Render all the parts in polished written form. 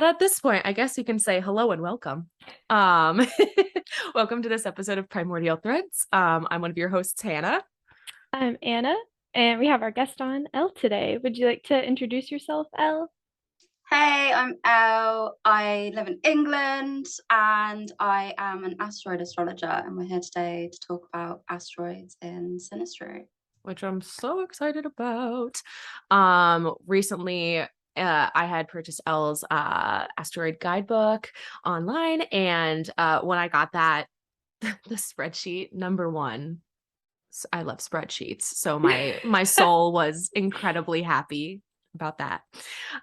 But at this point, I guess you can say hello and welcome. Um, Welcome to this episode of Primordial Threads. I'm one of your hosts, Hannah. I'm Anna, and we have our guest on, Elle, today. Would you like to introduce yourself, Elle? Hey, I'm Elle. I live in England and I am an asteroid astrologer, and we're here today to talk about asteroids in Synastry. Which I'm so excited about. Recently, I had purchased Elle's asteroid guidebook online, and when I got that, the spreadsheet number one, I love spreadsheets, so my soul was incredibly happy about that.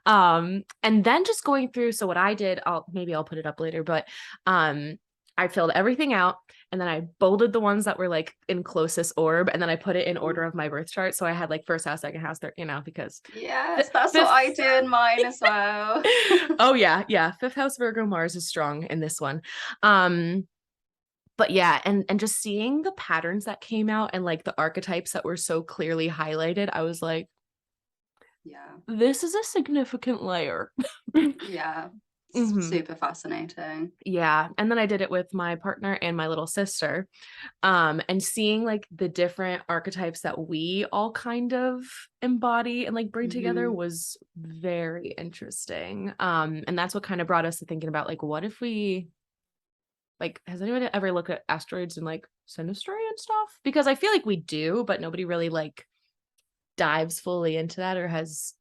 And then just going through, so what I did, I'll put it up later, but I filled everything out, and then I bolded the ones that were like in closest orb, and then I put it in order of my birth chart. So I had like first house, second house, third, because Yes, that's what I do in mine as well. Oh yeah, fifth house Virgo Mars is strong in this one. But yeah, and just seeing the patterns that came out and like the archetypes that were so clearly highlighted, I was like, yeah, this is a significant layer. yeah, Mhm. super fascinating. Yeah, and then I did it with my partner and my little sister, and seeing like the different archetypes that we all kind of embody and like bring together was very interesting. And that's what kind of brought us to thinking about like, what if we, like, has anybody ever looked at asteroids and like synastry and stuff? Because I feel like we do, but nobody really like dives fully into that or has,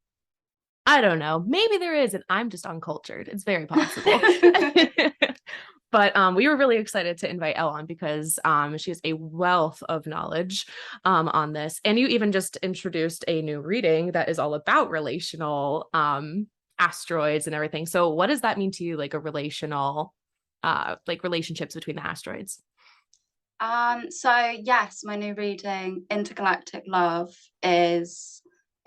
I don't know. Maybe there is, and I'm just uncultured. It's very possible. But we were really excited to invite Elle on because she has a wealth of knowledge on this. And you even just introduced a new reading that is all about relational asteroids and everything. So what does that mean to you, like a relational, like relationships between the asteroids? So yes, my new reading, Intergalactic Love,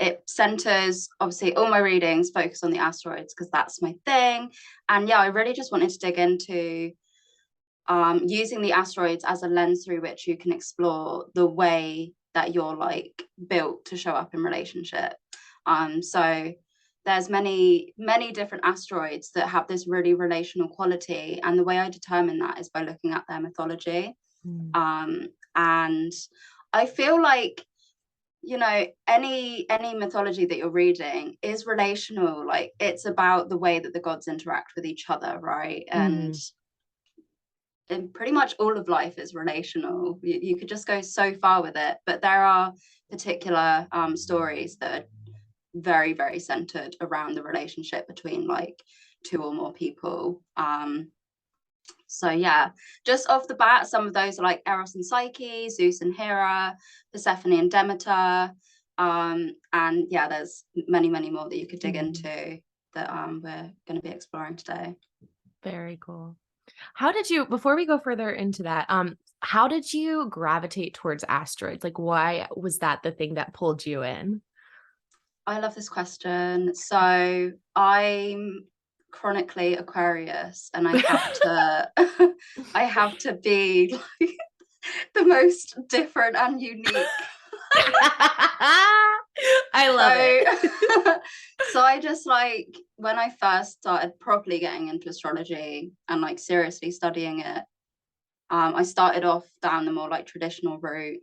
it centers, obviously all my readings focus on the asteroids because that's my thing. And yeah, I really just wanted to dig into using the asteroids as a lens through which you can explore the way that you're like built to show up in relationship. So there's many different asteroids that have this really relational quality, and the way I determine that is by looking at their mythology. And I feel like, any mythology that you're reading is relational. Like, it's about the way that the gods interact with each other, right? And pretty much all of life is relational. You could just go so far with it, but there are particular stories that are very, very centered around the relationship between like two or more people. So yeah, just off the bat, some of those are like Eros and Psyche, Zeus and Hera, Persephone and Demeter. And yeah, there's many more that you could dig into that we're going to be exploring today. Very cool. How did you, before we go further into that, how did you gravitate towards asteroids? Like, why was that the thing that pulled you in? I love this question. So I'm chronically Aquarius, and I have to I have to be like the most different and unique. I love it. So I just, like, when I first started properly getting into astrology and like seriously studying it, I started off down the more like traditional route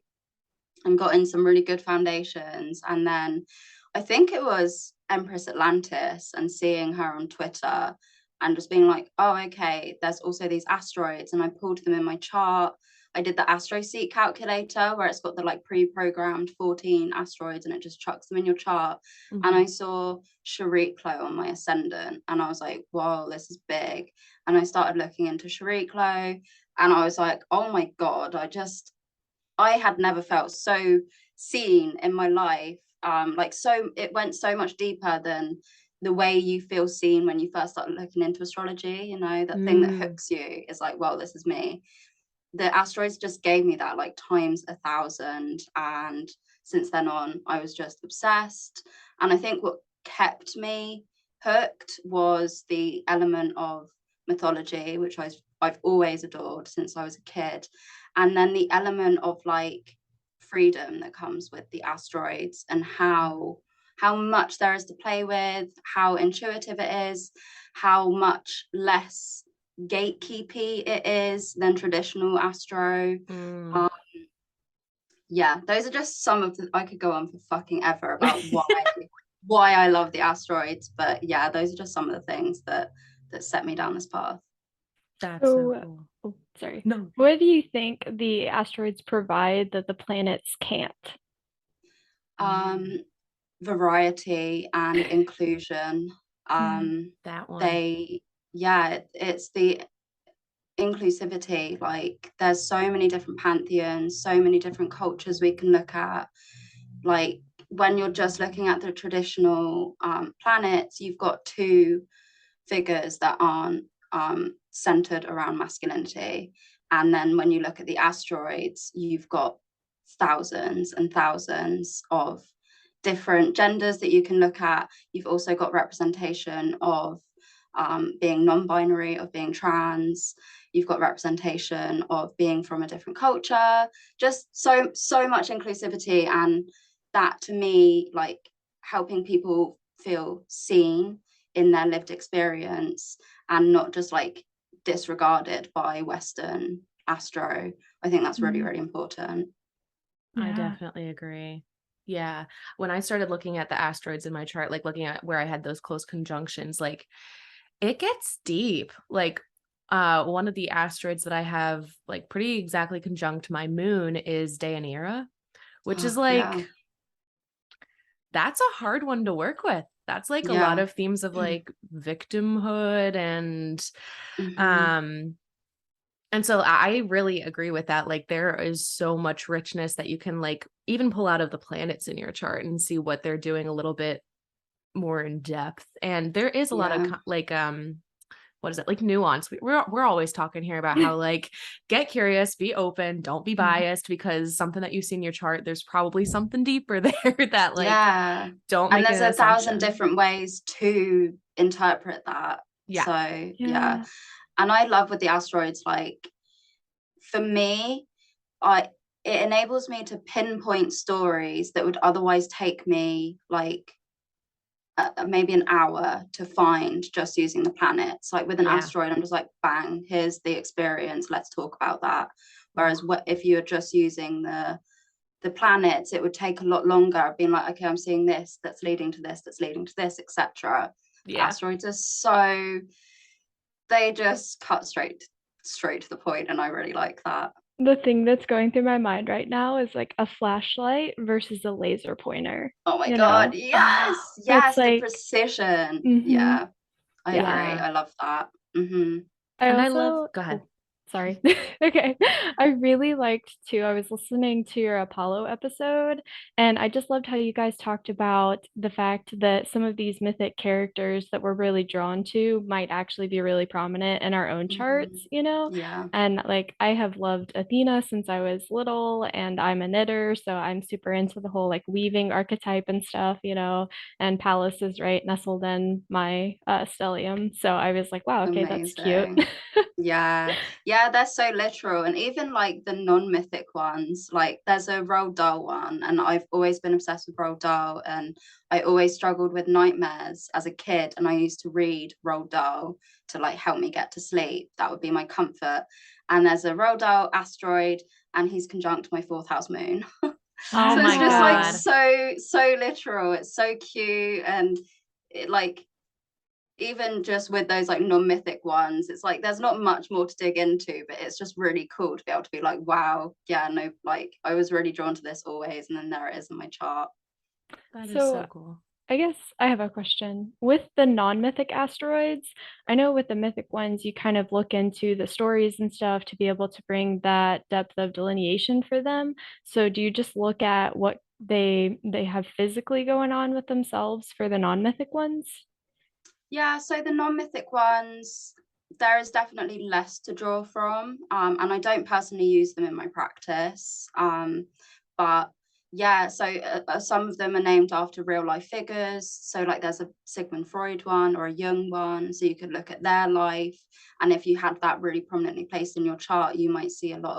and got in some really good foundations. And then I think it was Empress Atlantis and seeing her on Twitter and just being like, oh, okay, there's also these asteroids. And I pulled them in my chart. I did the AstroSeek calculator where it's got the like pre-programmed 14 asteroids and it just chucks them in your chart. And I saw Chariklo on my ascendant and I was like, whoa, this is big. And I started looking into Chariklo and I was like, oh my God, I had never felt so seen in my life. So it went so much deeper than the way you feel seen when you first start looking into astrology. That thing that hooks you is like, well, this is me. The asteroids just gave me that like times 1,000, and since then on I was just obsessed. And I think what kept me hooked was the element of mythology, which I've always adored since I was a kid, and then the element of like freedom that comes with the asteroids and how how much there is to play with, how intuitive it is, how much less gatekeepy it is than traditional astro. Yeah, those are just some of the, I could go on for fucking ever about why I love the asteroids, but yeah, those are just some of the things that set me down this path. That's so cool. Oh, sorry. No. What do you think the asteroids provide that the planets can't? Variety and inclusion. That one. It's the inclusivity. Like, there's so many different pantheons, so many different cultures we can look at. Like, when you're just looking at the traditional planets, you've got two figures that aren't centered around masculinity. And then when you look at the asteroids, you've got thousands and thousands of different genders that you can look at. You've also got representation of being non-binary, of being trans. You've got representation of being from a different culture. Just so much inclusivity, and that, to me, like, helping people feel seen in their lived experience and not just like disregarded by Western astro. I think that's really, really important. I definitely agree. Yeah. When I started looking at the asteroids in my chart, like looking at where I had those close conjunctions, like it gets deep. Like one of the asteroids that I have like pretty exactly conjunct my moon is Deianira, which is like, that's a hard one to work with. That's like a lot of themes of like victimhood and so I really agree with that. Like, there is so much richness that you can like even pull out of the planets in your chart and see what they're doing a little bit more in depth. And there is a lot of like what is it, like nuance. We're always talking here about how like get curious, be open, don't be biased, because something that you see in your chart, there's probably something deeper there that like don't make and there's an 1,000 different ways to interpret that. So and I love with the asteroids, like, for me, it enables me to pinpoint stories that would otherwise take me like maybe an hour to find just using the planets. Like with an asteroid, I'm just like, bang, here's the experience, let's talk about that. Whereas if you're just using the planets, it would take a lot longer, being like, okay, I'm seeing this that's leading to this, that's leading to this, etc. Asteroids are so, they just cut straight to the point, and I really like that. The thing that's going through my mind right now is like a flashlight versus a laser pointer. Oh my God, yes, like, the precision. I agree. I love that. I love, go ahead. Sorry. Okay. I really liked too. I was listening to your Apollo episode, and I just loved how you guys talked about the fact that some of these mythic characters that we're really drawn to might actually be really prominent in our own charts, you know? And like, I have loved Athena since I was little, and I'm a knitter, so I'm super into the whole like weaving archetype and stuff, you know? And Pallas is right nestled in my stellium. So I was like, wow, okay, that's cute. Yeah, they're so literal. And even like the non-mythic ones, like there's a Roald Dahl one, and I've always been obsessed with Roald Dahl, and I always struggled with nightmares as a kid, and I used to read Roald Dahl to like help me get to sleep. That would be my comfort. And there's a Roald Dahl asteroid, and he's conjunct my 4th house moon. So it's just like so literal. It's so cute, and it, like, even just with those like non-mythic ones, it's like there's not much more to dig into, but it's just really cool to be able to be like, wow, yeah, no, like I was really drawn to this always, and then there it is in my chart. That is so cool. I guess I have a question. With the non-mythic asteroids, I know with the mythic ones, you kind of look into the stories and stuff to be able to bring that depth of delineation for them. So do you just look at what they have physically going on with themselves for the non-mythic ones? Yeah, so the non-mythic ones, there is definitely less to draw from, and I don't personally use them in my practice, but yeah, so some of them are named after real life figures. So like there's a Sigmund Freud one or a Jung one, so you could look at their life, and if you had that really prominently placed in your chart, you might see a lot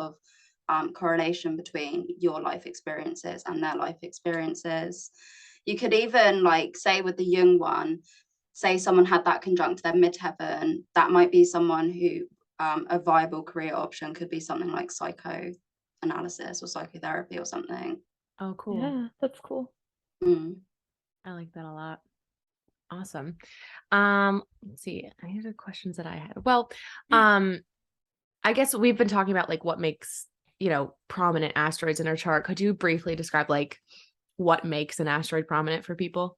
of correlation between your life experiences and their life experiences. You could even like say with the young one, say someone had that conjunct their midheaven, that might be someone who a viable career option could be something like psychoanalysis or psychotherapy or something. Oh, cool. Yeah, that's cool. I like that a lot. Awesome. Let's see. I had the questions that I had. Well, I guess we've been talking about like what makes, prominent asteroids in our chart. Could you briefly describe like what makes an asteroid prominent for people?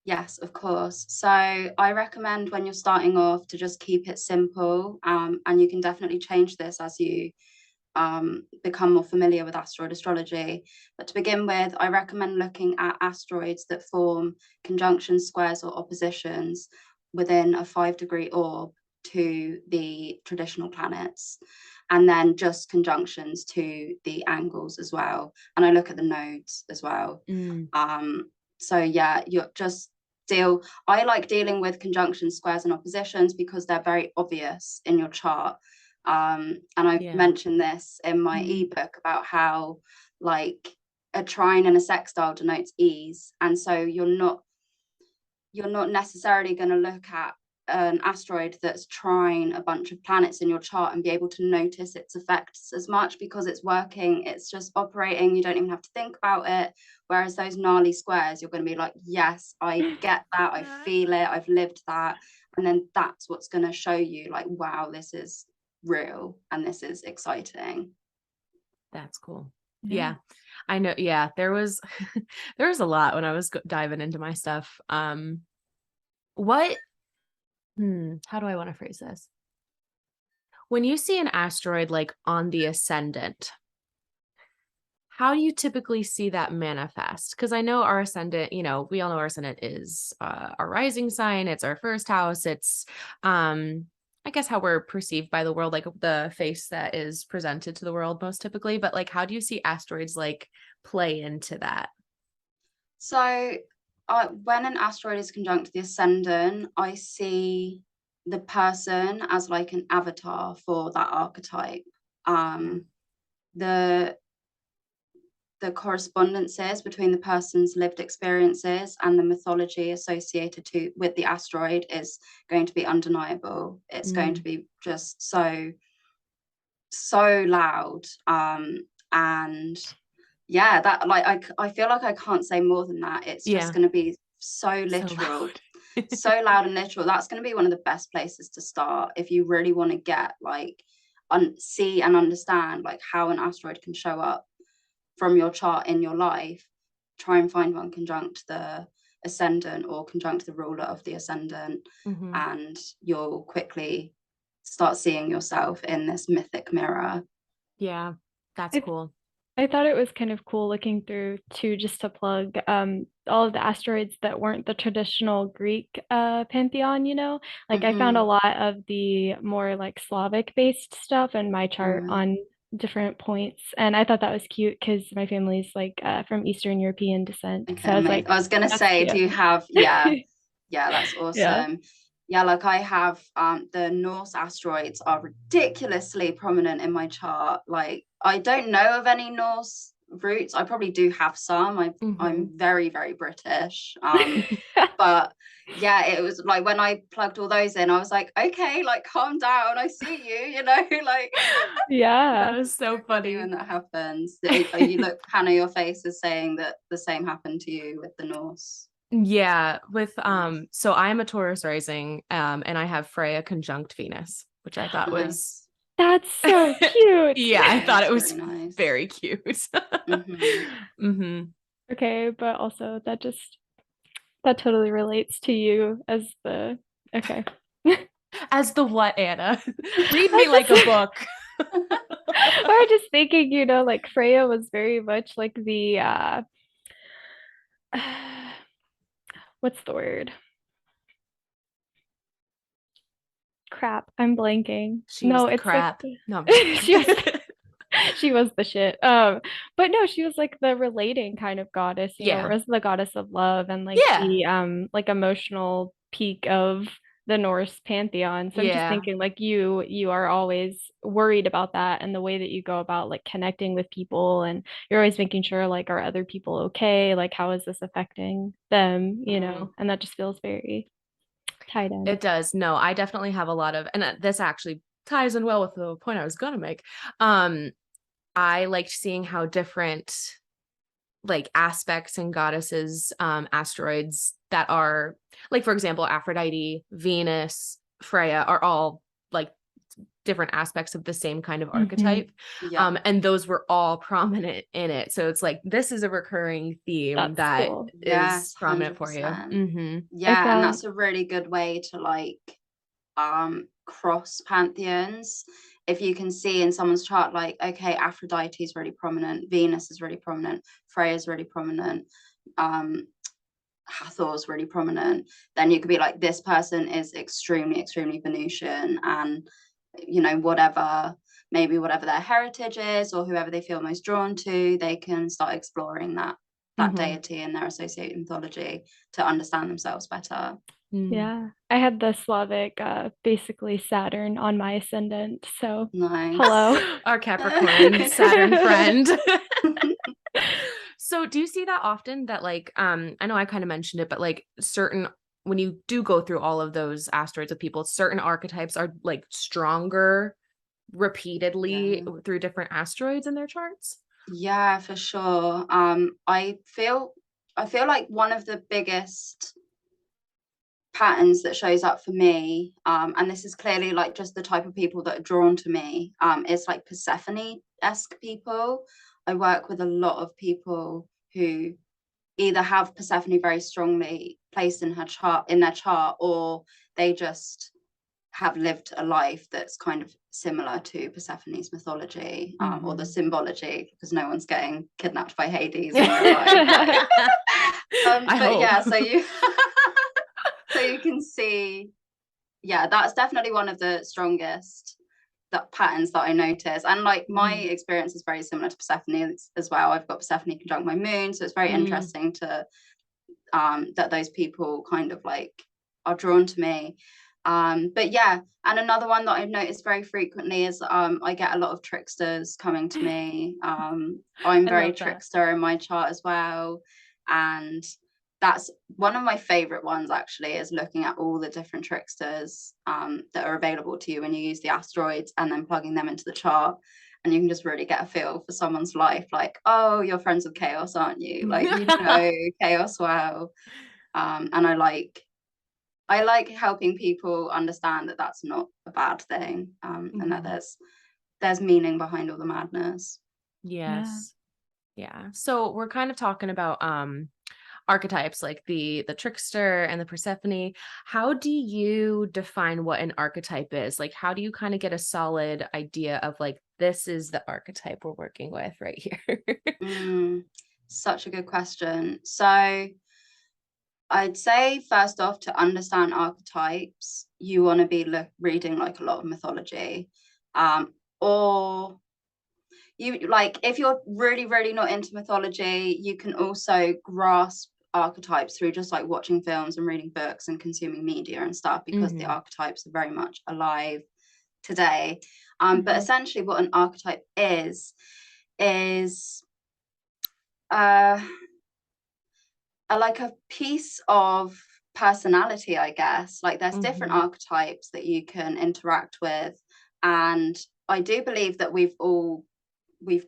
Yes, of course. So I recommend when you're starting off to just keep it simple, and you can definitely change this as you become more familiar with asteroid astrology. But to begin with, I recommend looking at asteroids that form conjunctions, squares, or oppositions within a 5-degree orb to the traditional planets, and then just conjunctions to the angles as well. And I look at the nodes as well. So yeah, you're just I like dealing with conjunctions, squares, and oppositions because they're very obvious in your chart. And I mentioned this in my ebook about how like a trine and a sextile denotes ease, and so you're not necessarily going to look at an asteroid that's trine a bunch of planets in your chart and be able to notice its effects as much because it's working, it's just operating, you don't even have to think about it. Whereas those gnarly squares, you're going to be like, yes, I get that, I feel it, I've lived that. And then that's what's going to show you like, wow, this is real and this is exciting. That's cool. Yeah. I know. Yeah, there was there was a lot when I was diving into my stuff. How do I want to phrase this? When you see an asteroid like on the ascendant, how do you typically see that manifest? Because I know our ascendant, we all know our ascendant is our rising sign. It's our first house. It's, I guess, how we're perceived by the world, like the face that is presented to the world most typically. But like, how do you see asteroids like play into that? So when an asteroid is conjunct the ascendant, I see the person as like an avatar for that archetype. The correspondences between the person's lived experiences and the mythology associated with the asteroid is going to be undeniable. It's going to be just so loud. And yeah, that like I feel like I can't say more than that. It's just going to be so literal, so loud and literal. That's going to be one of the best places to start if you really want to get like see and understand like how an asteroid can show up from your chart in your life. Try and find one conjunct the ascendant or conjunct the ruler of the ascendant, and you'll quickly start seeing yourself in this mythic mirror. Yeah, that's cool. I thought it was kind of cool looking through too, just to plug all of the asteroids that weren't the traditional Greek pantheon, like I found a lot of the more like Slavic based stuff in my chart on different points, and I thought that was cute because my family's like from Eastern European descent. Okay, so I was like, I was gonna say, cute. Do you have yeah, that's awesome. Yeah, like I have the Norse asteroids are ridiculously prominent in my chart. Like I don't know of any Norse roots. I probably do have some. I'm very, very British. But yeah, it was like when I plugged all those in, I was like, okay, like calm down. I see you, like yeah, that was so funny when that happens. You look, Hannah, your face is saying that the same happened to you with the Norse. Yeah, with so I'm a Taurus rising, and I have Freya conjunct Venus, which I thought was that's so cute. Yeah, I thought it was really nice. Very cute. Okay, but also that totally relates to you as the as the what, Anna? Read me like a book. I'm just thinking, like Freya was very much like the what's the word? Crap, I'm blanking. It's crap. Like no, she was the shit. But no, she was like the relating kind of goddess, or was the goddess of love and like the like emotional peak of the Norse pantheon. So I'm just Yeah. thinking like you are always worried about that, and the way that you go about like connecting with people, and you're always making sure like, are other people okay? Like, how is this affecting them, you know? And that just feels very tied in. It does. No, I definitely have a lot of, and this actually ties in well with the point I was gonna make. I liked seeing how different like aspects and goddesses, asteroids that are like, for example, Aphrodite, Venus, Freya are all like different aspects of the same kind of archetype. Yeah. And those were all prominent in it. So it's like, this is a recurring theme That's that cool. is Yes, prominent for you. 100%. I Yeah, and found that's a really good way to like cross pantheons. If you can see in someone's chart, like, okay, Aphrodite is really prominent, Venus is really prominent, Freya is really prominent, Hathor is really prominent, then you could be like, this person is extremely, extremely Venusian, and you know, whatever their heritage is, or whoever they feel most drawn to, they can start exploring that deity in their associated mythology to understand themselves better. yeah, I had the Slavic, basically Saturn on my ascendant. So Nice. hello. Our Capricorn Saturn friend. So do you see that often that like, I know I kind of mentioned it, but like certain, when you do go through all of those asteroids of people, certain archetypes are like stronger repeatedly through different asteroids in their charts? Yeah, for sure. I feel like one of the biggest patterns that shows up for me, and this is clearly like just the type of people that are drawn to me, is like Persephone-esque people. I work with a lot of people who either have Persephone very strongly placed in their chart, or they just have lived a life that's kind of similar to Persephone's mythology, or the symbology, because no one's getting kidnapped by Hades in real life. But yeah, so you so you can see, yeah, that's definitely one of the strongest patterns that I notice. And like my experience is very similar to Persephone as well. I've got Persephone conjunct my moon, so it's very interesting to that those people kind of like are drawn to me. But yeah, and another one that I've noticed very frequently is I get a lot of tricksters coming to me. I'm very trickster in my chart as well, and that's one of my favorite ones actually, is looking at all the different tricksters that are available to you when you use the asteroids, and then plugging them into the chart, and you can just really get a feel for someone's life, like, oh, you're friends with chaos, aren't you? Like, you know chaos well. And I like helping people understand that that's not a bad thing, and that there's meaning behind all the madness. Yes. Yeah. So we're kind of talking about archetypes, like the trickster and the Persephone. How do you define what an archetype is? Like, how do you kind of get a solid idea of like, this is the archetype we're working with right here? Such a good question. So I'd say, first off, to understand archetypes, you want to be reading like a lot of mythology, or you like, if you're really, really not into mythology, you can also grasp archetypes through just like watching films and reading books and consuming media and stuff, because the archetypes are very much alive today. But essentially what an archetype is like a piece of personality, I guess. Like, there's different archetypes that you can interact with, and I do believe that we've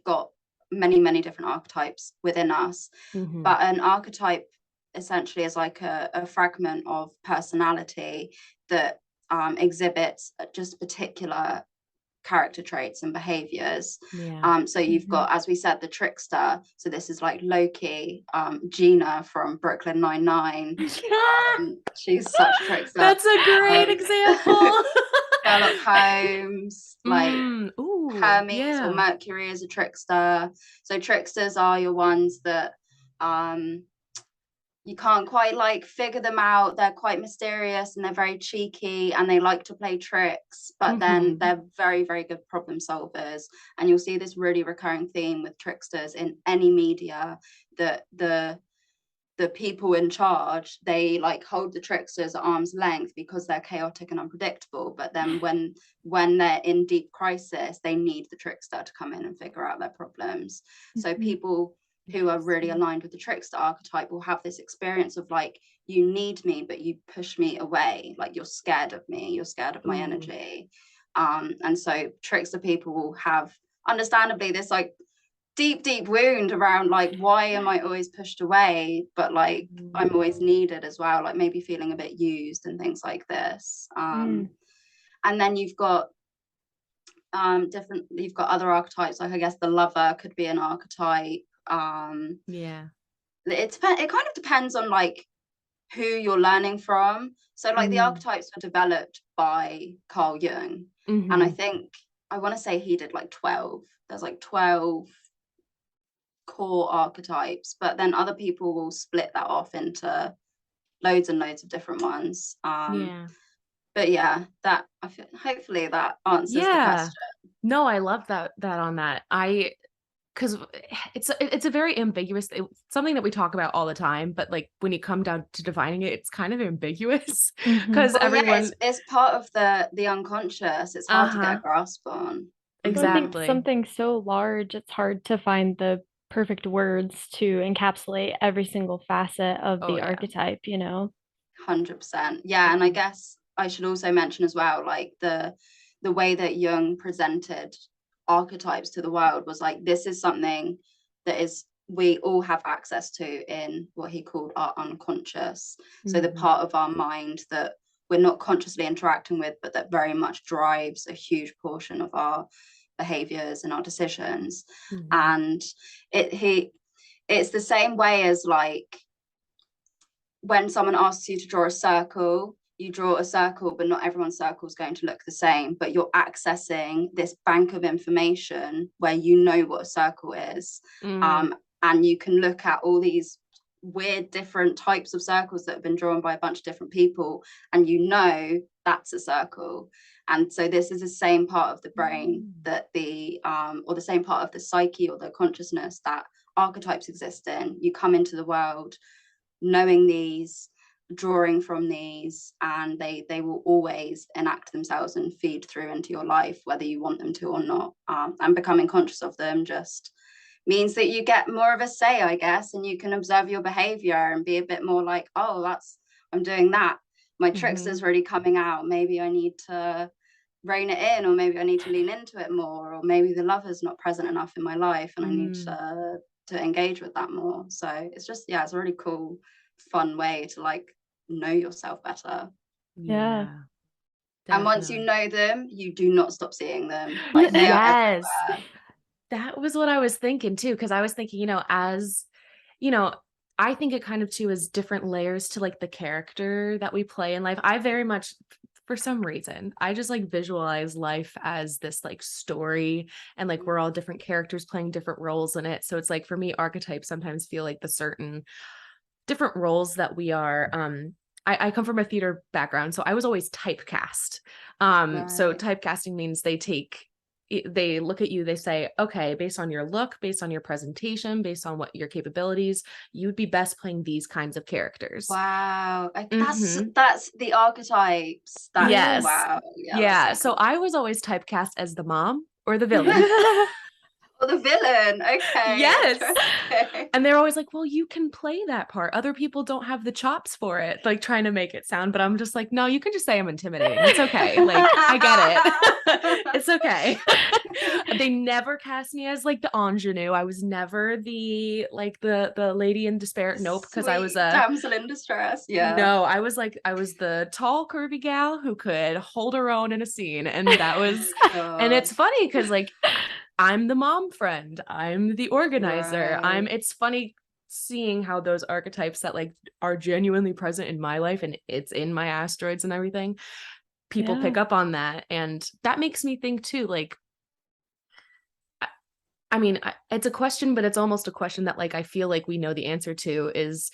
got many, many different archetypes within us. But an archetype essentially is like a fragment of personality that exhibits just particular character traits and behaviors. So you've got, as we said, the trickster. So this is like Loki, Gina from Brooklyn Nine-Nine. She's such a trickster. That's a great example. Sherlock Holmes, like Hermes or Mercury is a trickster. So tricksters are your ones that you can't quite like figure them out. They're quite mysterious and they're very cheeky and they like to play tricks, but then they're very, very good problem solvers. And you'll see this really recurring theme with tricksters in any media, that the the people in charge, they like hold the tricksters at arm's length because they're chaotic and unpredictable. But then when they're in deep crisis, they need the trickster to come in and figure out their problems. So people who are really aligned with the trickster archetype will have this experience of like, you need me, but you push me away. Like, you're scared of me, you're scared of my energy. And so trickster people will have, understandably, this like deep wound around like, why am I always pushed away, but like I'm always needed as well, like maybe feeling a bit used and things like this. And then you've got you've got other archetypes, like I guess the lover could be an archetype. It kind of depends on like who you're learning from. So like the archetypes were developed by Carl Jung, and I think, I want to say he did like 12. There's like 12 core archetypes, but then other people will split that off into loads and loads of different ones. But yeah, that, I feel, hopefully that answers the question. No, I love that on that. Because it's a very ambiguous, something that we talk about all the time, but like when you come down to defining it, it's kind of ambiguous because everyone, it's part of the unconscious. It's hard to get a grasp on. Exactly. Something so large, it's hard to find the perfect words to encapsulate every single facet of the archetype, you know. 100%. Yeah, and I guess I should also mention as well, like the way that Jung presented archetypes to the world was like, this is something that is, we all have access to in what he called our unconscious. So the part of our mind that we're not consciously interacting with, but that very much drives a huge portion of our behaviors and our decisions. And it's the same way as like when someone asks you to draw a circle, you draw a circle, but not everyone's circle is going to look the same, but you're accessing this bank of information where you know what a circle is. And you can look at all these weird different types of circles that have been drawn by a bunch of different people, and you know that's a circle. And so this is the same part of the brain that or the same part of the psyche or the consciousness that archetypes exist in. You come into the world knowing these, drawing from these, and they will always enact themselves and feed through into your life, whether you want them to or not. And becoming conscious of them just means that you get more of a say, I guess, and you can observe your behavior and be a bit more like, oh, I'm doing that. My trickster's really coming out. Maybe I need to rein it in, or maybe I need to lean into it more, or maybe the lover's not present enough in my life and I need to engage with that more. So it's just, it's a really cool, fun way to like know yourself better. Definitely. And once you know them, you do not stop seeing them. Like, they are everywhere. That was what I was thinking too, because I was thinking, as I think it kind of too is different layers to like the character that we play in life. I very much, for some reason, I just like visualize life as this like story, and like we're all different characters playing different roles in it. So it's like, for me, archetypes sometimes feel like the certain different roles that we are. I come from a theater background, so I was always typecast. So typecasting means they look at you, they say, okay, based on your look, based on your presentation, based on what your capabilities, you'd be best playing these kinds of characters. Wow. That's the archetypes. Yes. Wow. Yeah. So I was always typecast as the mom or the villain. Or the villain. Okay. Yes. And they're always like, well, you can play that part. Other people don't have the chops for it, like trying to make it sound. But I'm just like, no, you can just say I'm intimidating. It's okay. Like, I get it. It's okay. They never cast me as like the ingenue. I was never the lady in despair. Nope. Because I was a damsel in distress. Yeah. No, I was the tall, curvy gal who could hold her own in a scene. And that was, and it's funny because like, I'm the mom friend, I'm the organizer, it's funny seeing how those archetypes that like are genuinely present in my life, and it's in my asteroids and everything, people pick up on that. And that makes me think too, like, I mean, it's a question, but it's almost a question that like I feel like we know the answer to, is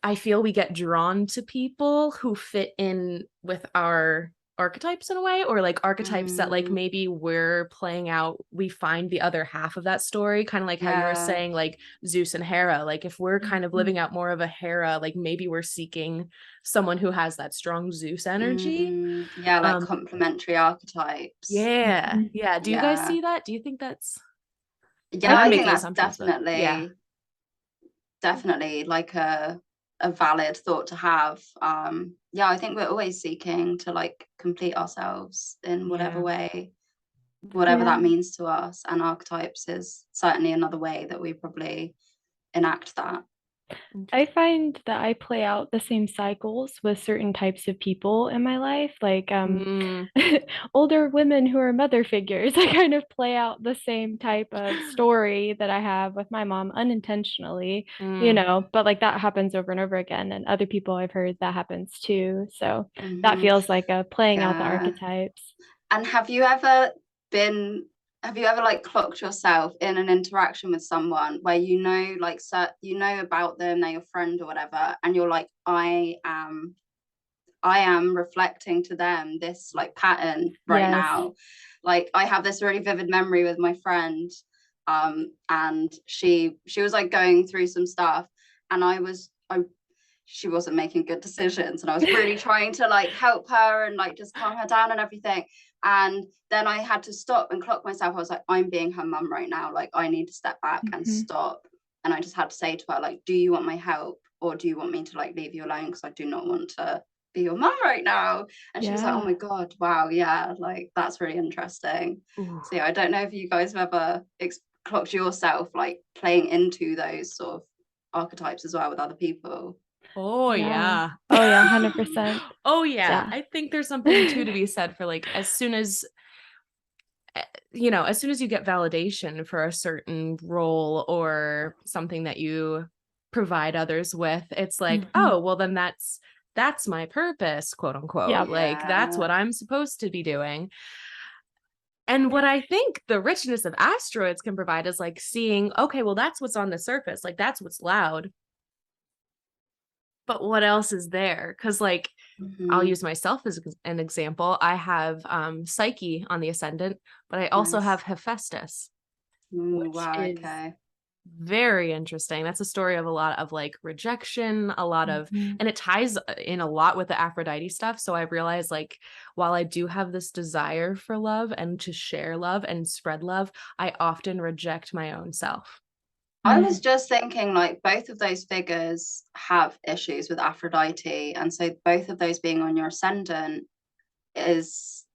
I feel we get drawn to people who fit in with our archetypes in a way, or like archetypes that like Mm, maybe we're playing out, we find the other half of that story, kind of like how you were yeah. saying like Zeus and Hera, like if we're kind of Mhm. living out more of a Hera, like maybe we're seeking someone who has that strong Zeus energy. Yeah, like um complementary archetypes. yeah, Mhm. yeah, do you guys Yeah. see that? Do you think that's, I Yeah, might be I think making that's assumptions, but yeah. definitely like a valid thought to have. Yeah, I think we're always seeking to like complete ourselves in whatever Yeah. way, whatever Yeah. that means to us, and archetypes is certainly another way that we probably enact that. I find that I play out the same cycles with certain types of people in my life, like Mm. older women who are mother figures. I kind of play out the same type of story that I have with my mom unintentionally, Mm. but like that happens over and over again. And other people I've heard that happens too. So that Hmm. feels like a playing out the Yeah. archetypes. And been have you ever like clocked yourself in an interaction with someone where like you know about them, they're your friend or whatever, and you're like, I am reflecting to them this like pattern right Yes. now. Like I have this really vivid memory with my friend, and she was like going through some stuff, and she wasn't making good decisions, and I was really trying to like help her and like just calm her down and everything. And then I had to stop and clock myself. I was like, I'm being her mum right now. Like I need to step back and Mhm. stop. And I just had to say to her, like, do you want my help, or do you want me to like leave you alone? Because I do not want to be your mum right now. And she was like, oh Yeah. my God, wow, yeah, like that's really interesting. Ooh. So yeah, I don't know if you guys have ever clocked yourself like playing into those sort of archetypes as well with other people. Oh Yeah. yeah. Oh yeah, 100%. Oh yeah. Yeah. I think there's something too to be said for like as soon as as soon as you get validation for a certain role or something that you provide others with, it's like, Mhm. oh, well then that's my purpose, quote Yeah. unquote. Like that's Yeah. what I'm supposed to be doing. And what I think the richness of asteroids can provide is like seeing, okay, well that's what's on the surface, like that's what's loud. But what else is there? Because like I'll Hmm. use myself as an example. I have Psyche on the ascendant, but I also Nice. have Hephaestus, Ooh, which wow, is okay. very interesting. That's a story of a lot of like rejection, a lot of, Mhm. and it ties in a lot with the Aphrodite stuff. So I realized like while I do have this desire for love and to share love and spread love, I often reject my own self. I was Mm. just thinking like both of those figures have issues with Aphrodite, and so both of those being on your ascendant is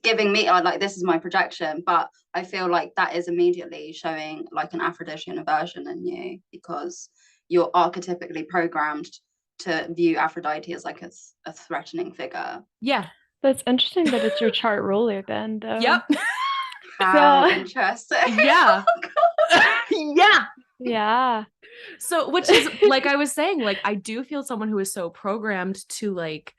giving me like this is my projection, but I feel like that is immediately showing like an Aphrodisian aversion in you, because you're archetypically programmed to view Aphrodite as like a threatening figure. Yeah. That's interesting that it's your chart ruler then, though. Yep. How Yeah. interesting. Yeah. Yeah. Yeah. So, which is like I was saying, like I do feel someone who is so programmed to like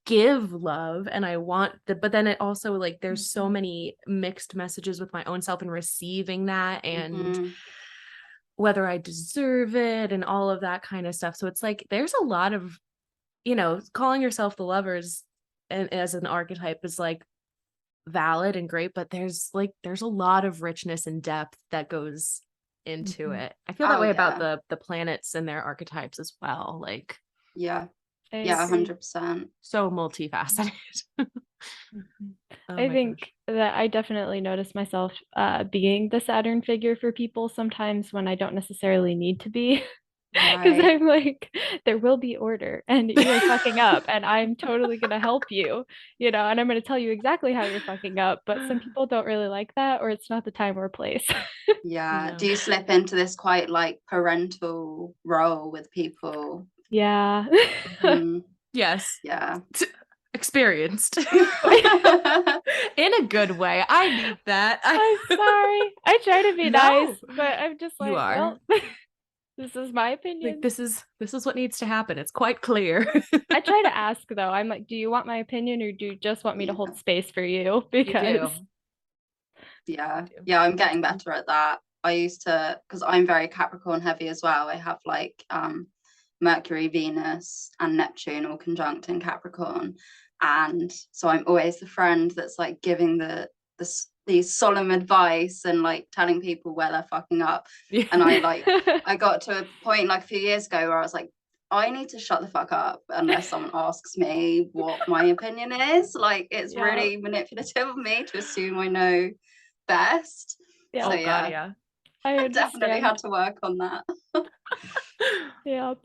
give love and I want the, but then it also like there's so Mhm. many mixed messages with my own self and receiving that and Hmm. whether I deserve it and all of that kind of stuff. So it's like there's a lot of, calling yourself the lovers and as an archetype is like valid and great, but there's a lot of richness and depth that goes into Mhm. it. I feel that Oh way about yeah. the planets and their archetypes as well. Like Yeah. I Yeah, agree. 100%. so multifaceted. Mhm. Oh I my gosh. think that I definitely notice myself being the Saturn figure for people sometimes when I don't necessarily need to be. Because Right. I'm like, there will be order and you are fucking up, and I'm totally gonna help you, and I'm gonna tell you exactly how you're fucking up. But some people don't really like that, or it's not the time or place. Yeah. Do No. you slip into this quite like parental role with people? Yeah. Mm, Yes. yeah. Experienced. In a good way. I need that. I'm sorry. I try to be nice, No, but I'm just you like, are. well, this is my Like opinion. this is what needs to happen. It's quite clear. I try to ask though. I'm like, do you want my opinion or do you just want me to hold Yeah. space for you? You do. Because Yeah. You do. Yeah, I'm getting better at that. I used to, because I'm very Capricorn heavy as well. I have like Mercury, Venus, and Neptune all conjunct in Capricorn. And so I'm always the friend that's like giving these solemn advice and like telling people where they're fucking up. Yeah. And I got to a point like a few years ago where I was like, I need to shut the fuck up unless someone asks me what my opinion is. Like, it's really manipulative of me to assume I know best. Yeah. So, Oh God, yeah. I definitely had to work on that. Yep.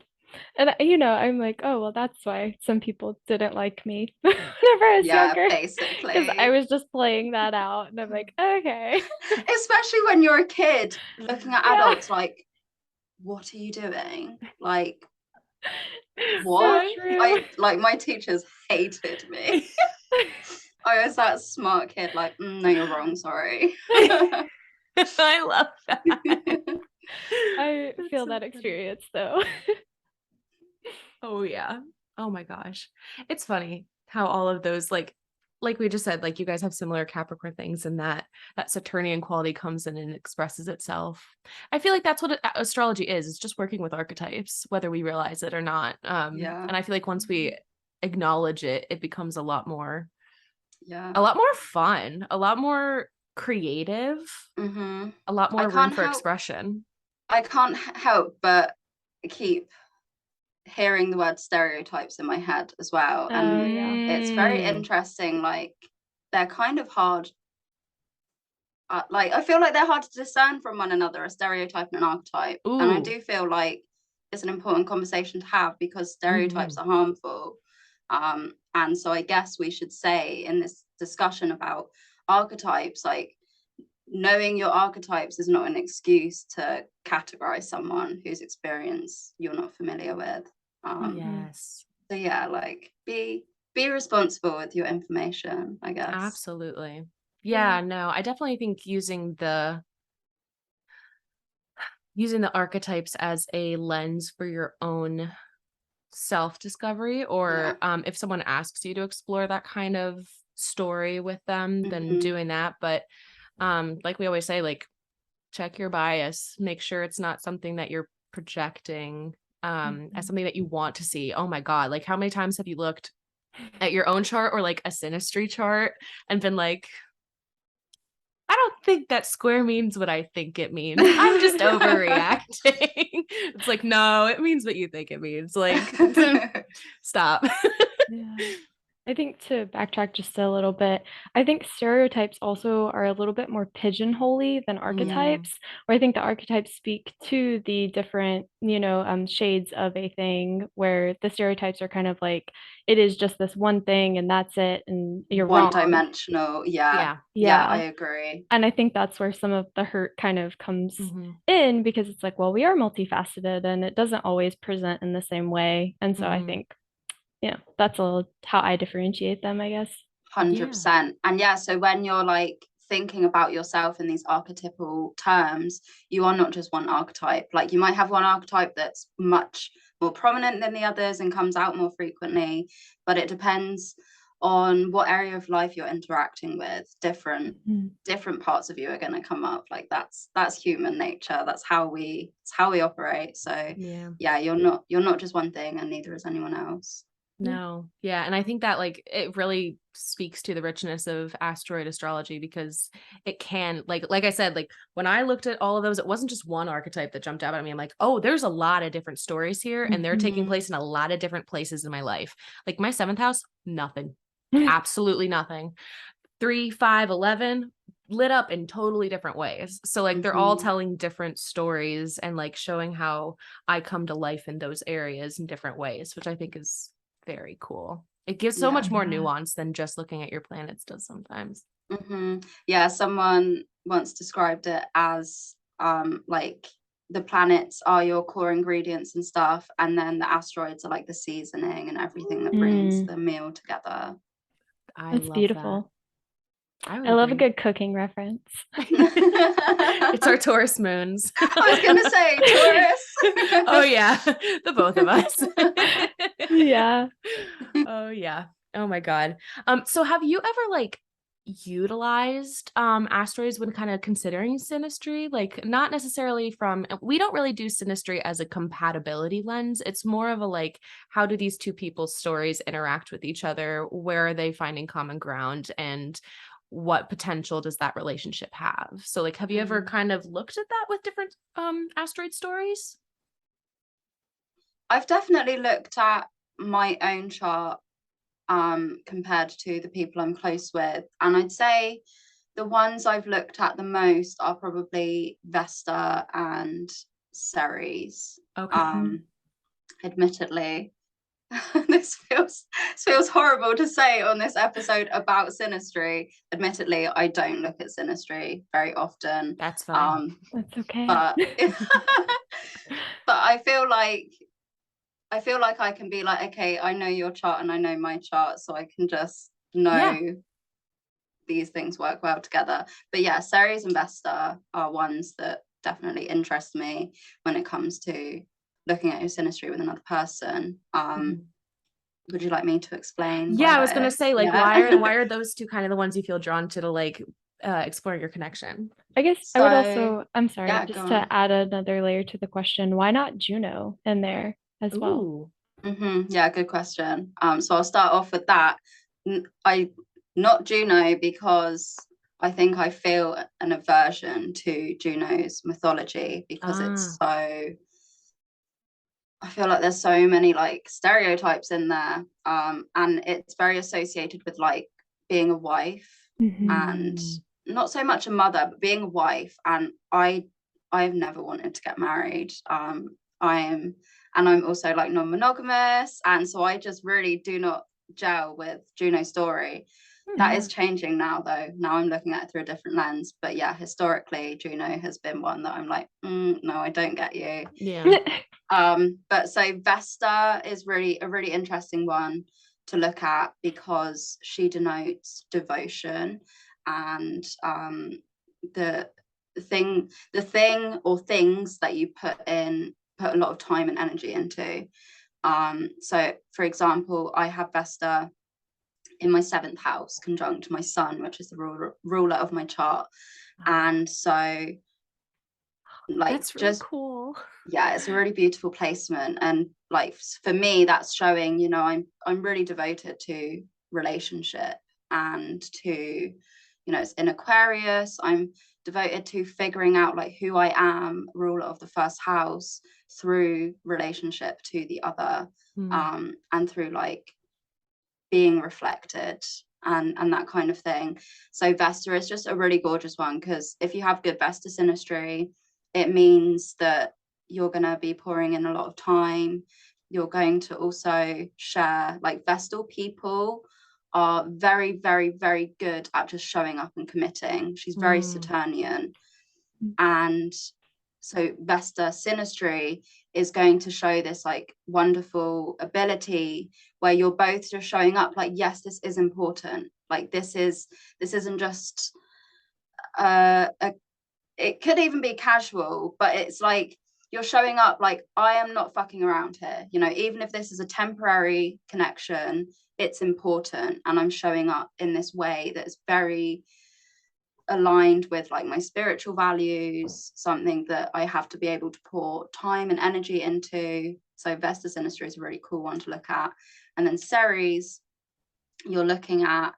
And I'm like, oh well, that's why some people didn't like me whenever I was younger, basically, because I was just playing that out, and I'm like, okay. Especially when you're a kid looking at adults like, what are you doing? Like, what? So true. Like my teachers hated me. I was that smart kid, like, no, you're wrong, sorry. I love that. I feel that experience though. Oh yeah. Oh my gosh. It's funny how all of those like we just said, like you guys have similar Capricorn things, and that Saturnian quality comes in and expresses itself. I feel like that's what astrology is. It's just working with archetypes, whether we realize it or not. And I feel like once we acknowledge it, it becomes a lot more fun, a lot more creative, a lot more room for expression. I can't help but keep hearing the word stereotypes in my head as well. And it's very interesting. Like, they're kind of hard. Like, I feel like they're hard to discern from one another, a stereotype and an archetype. Ooh. And I do feel like it's an important conversation to have, because stereotypes are harmful. And so I guess we should say in this discussion about archetypes, like, knowing your archetypes is not an excuse to categorize someone whose experience you're not familiar with. Yes. So yeah, like, be responsible with your information, I guess. Absolutely. Yeah, no, I definitely think using the archetypes as a lens for your own self-discovery, or if someone asks you to explore that kind of story with them, then doing that. But like we always say, like, check your bias, make sure it's not something that you're projecting as something that you want to see. Oh my God, like how many times have you looked at your own chart or like a Synastry chart and been like, I don't think that square means what I think it means. I'm just overreacting. It's like, no, it means what you think it means. Like, stop. Yeah. I think to backtrack just a little bit, I think stereotypes also are a little bit more pigeonholy than archetypes, where I think the archetypes speak to the different, shades of a thing, where the stereotypes are kind of like, it is just this one thing and that's it, and you're wrong. One-dimensional. Yeah, I agree. And I think that's where some of the hurt kind of comes in, because it's like, well, we are multifaceted and it doesn't always present in the same way. And so I think that's how I differentiate them, I guess. 100%. And so when you're like thinking about yourself in these archetypal terms, you are not just one archetype. Like, you might have one archetype that's much more prominent than the others and comes out more frequently, but it depends on what area of life you're interacting with. Different parts of you are going to come up. Like, that's human nature. That's how we operate. So you're not just one thing, and neither is anyone else. No. Yeah. And I think that like it really speaks to the richness of asteroid astrology, because it can, like I said, like when I looked at all of those, it wasn't just one archetype that jumped out at me. I'm like, oh, there's a lot of different stories here, and they're taking place in a lot of different places in my life. Like my 7th house, nothing, absolutely nothing. 3, 5, 11 lit up in totally different ways. So like they're all telling different stories and like showing how I come to life in those areas in different ways, which I think is very cool. It gives so much more nuance than just looking at your planets does sometimes. Yeah, someone once described it as like the planets are your core ingredients and stuff, and then the asteroids are like the seasoning and everything that brings the meal together. That's beautiful. I love a good cooking reference. It's our Taurus moons. I was gonna say Taurus. Oh yeah, the both of us. Yeah. Oh yeah. Oh my God. So have you ever like utilized asteroids when kind of considering synastry, like not necessarily from, we don't really do synastry as a compatibility lens. It's more of a like, how do these two people's stories interact with each other? Where are they finding common ground, and what potential does that relationship have? So like, have you ever kind of looked at that with different asteroid stories? I've definitely looked at my own chart compared to the people I'm close with, and I'd say the ones I've looked at the most are probably Vesta and Ceres. Okay. Admittedly, this feels horrible to say on this episode about synastry. Admittedly, I don't look at synastry very often. That's fine. That's okay. But but I feel like I can be like, okay, I know your chart and I know my chart, so I can just know these things work well together. But yeah, Ceres and Vesta are ones that definitely interest me when it comes to looking at your synastry with another person. Would you like me to explain? Yeah, I was gonna say, like, yeah. why are those two kind of the ones you feel drawn to like explore your connection? I guess So, I would also, I'm sorry, yeah, just go to on. add another layer to the question, why not Juno in there as well? Ooh. Yeah, good question. So I'll start off with that. Not Juno, because I think I feel an aversion to Juno's mythology, because it's so, I feel like there's so many like stereotypes in there, and it's very associated with like being a wife, and not so much a mother, but being a wife. And I've never wanted to get married. I'm also like non-monogamous, and so I just really do not gel with Juno's story. That is changing now, though. Now I'm looking at it through a different lens. But yeah, historically, Juno has been one that I'm like, no, I don't get you. Yeah. But so Vesta is really a really interesting one to look at, because she denotes devotion, and the thing or things that you put a lot of time and energy into. So for example, I have Vesta in my 7th house conjunct my sun, which is the ruler of my chart. And so like, that's really cool. Yeah, it's a really beautiful placement. And like for me, that's showing, I'm really devoted to relationship, and to, it's in Aquarius. I'm devoted to figuring out like who I am, ruler of the 1st house, through relationship to the other, and through like being reflected, and that kind of thing. So Vesta is just a really gorgeous one, because if you have good Vesta synastry, it means that you're going to be pouring in a lot of time. You're going to also share, like, Vestal people are very, very, very good at just showing up and committing. She's very Saturnian. And so Vesta synastry is going to show this like wonderful ability where you're both just showing up like, yes, this is important. Like, this isn't just it could even be casual, but it's like you're showing up like, I am not fucking around here. Even if this is a temporary connection, it's important, and I'm showing up in this way that's very aligned with like my spiritual values, something that I have to be able to pour time and energy into. So Vesta synastry is a really cool one to look at. And then Ceres, you're looking at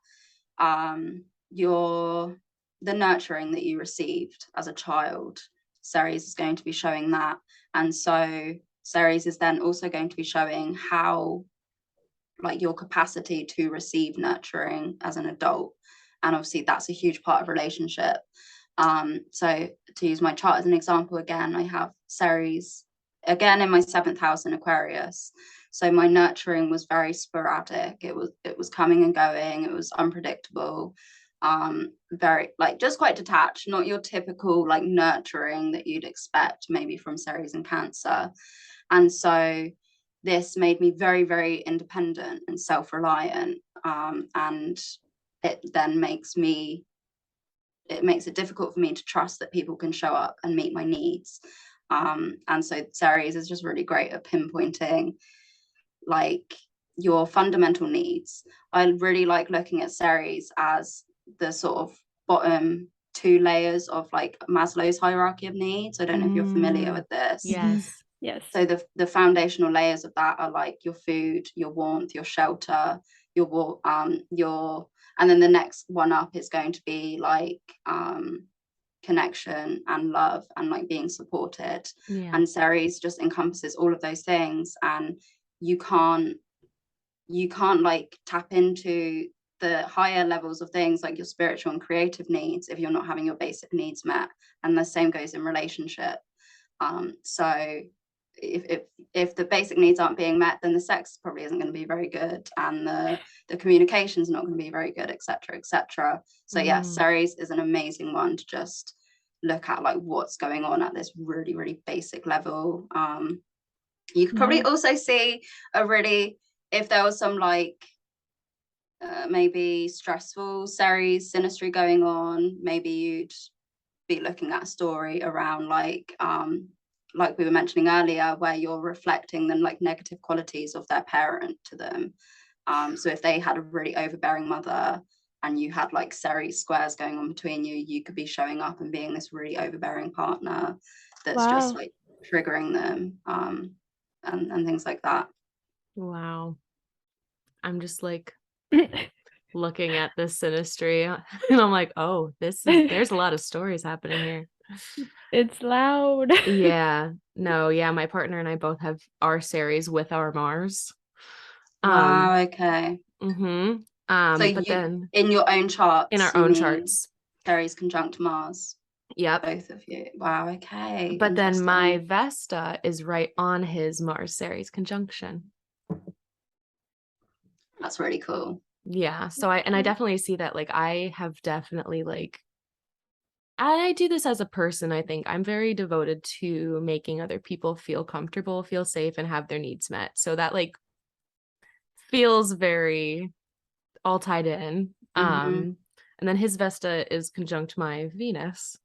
the nurturing that you received as a child. Ceres is going to be showing that. And so Ceres is then also going to be showing how, like, your capacity to receive nurturing as an adult. And obviously that's a huge part of relationship. So to use my chart as an example, again, I have Ceres again in my 7th house in Aquarius. So my nurturing was very sporadic. It was coming and going. It was unpredictable. Very, like, just quite detached, not your typical like nurturing that you'd expect maybe from Ceres and Cancer. And so this made me very, very independent and self-reliant, and it then makes it difficult for me to trust that people can show up and meet my needs. And so Ceres is just really great at pinpointing like your fundamental needs. I really like looking at Ceres as the sort of bottom 2 layers of like Maslow's hierarchy of needs. I don't know if you're familiar with this. Yes. Yes. So the foundational layers of that are like your food, your warmth, your shelter, your and then the next one up is going to be like connection and love and like being supported. And Ceres just encompasses all of those things, and you can't like tap into the higher levels of things like your spiritual and creative needs if you're not having your basic needs met. And the same goes in relationship. So if the basic needs aren't being met, then the sex probably isn't going to be very good, and the communication is not going to be very good, etc., etc. So yeah, Ceres is an amazing one to just look at like what's going on at this really, really basic level. You could probably also see if there was some like maybe stressful Ceres synastry going on, maybe you'd be looking at a story around like we were mentioning earlier, where you're reflecting them like negative qualities of their parent to them. So if they had a really overbearing mother and you had like Ceres squares going on between you, you could be showing up and being this really overbearing partner that's just like triggering them, and things like that. Wow. I'm just like looking at this synastry and I'm like, oh, there's a lot of stories happening here. It's loud. Yeah. No, yeah, my partner and I both have our Ceres with our Mars. Wow, okay. So but then in your own charts, in our own charts, Ceres conjunct Mars. Yep. Both of you. Wow, okay. But then my Vesta is right on his Mars Ceres conjunction. That's really cool. Yeah. So I definitely see that, like, I have definitely like, I do this as a person. I think I'm very devoted to making other people feel comfortable, feel safe, and have their needs met. So that like feels very all tied in. And then his Vesta is conjunct my Venus,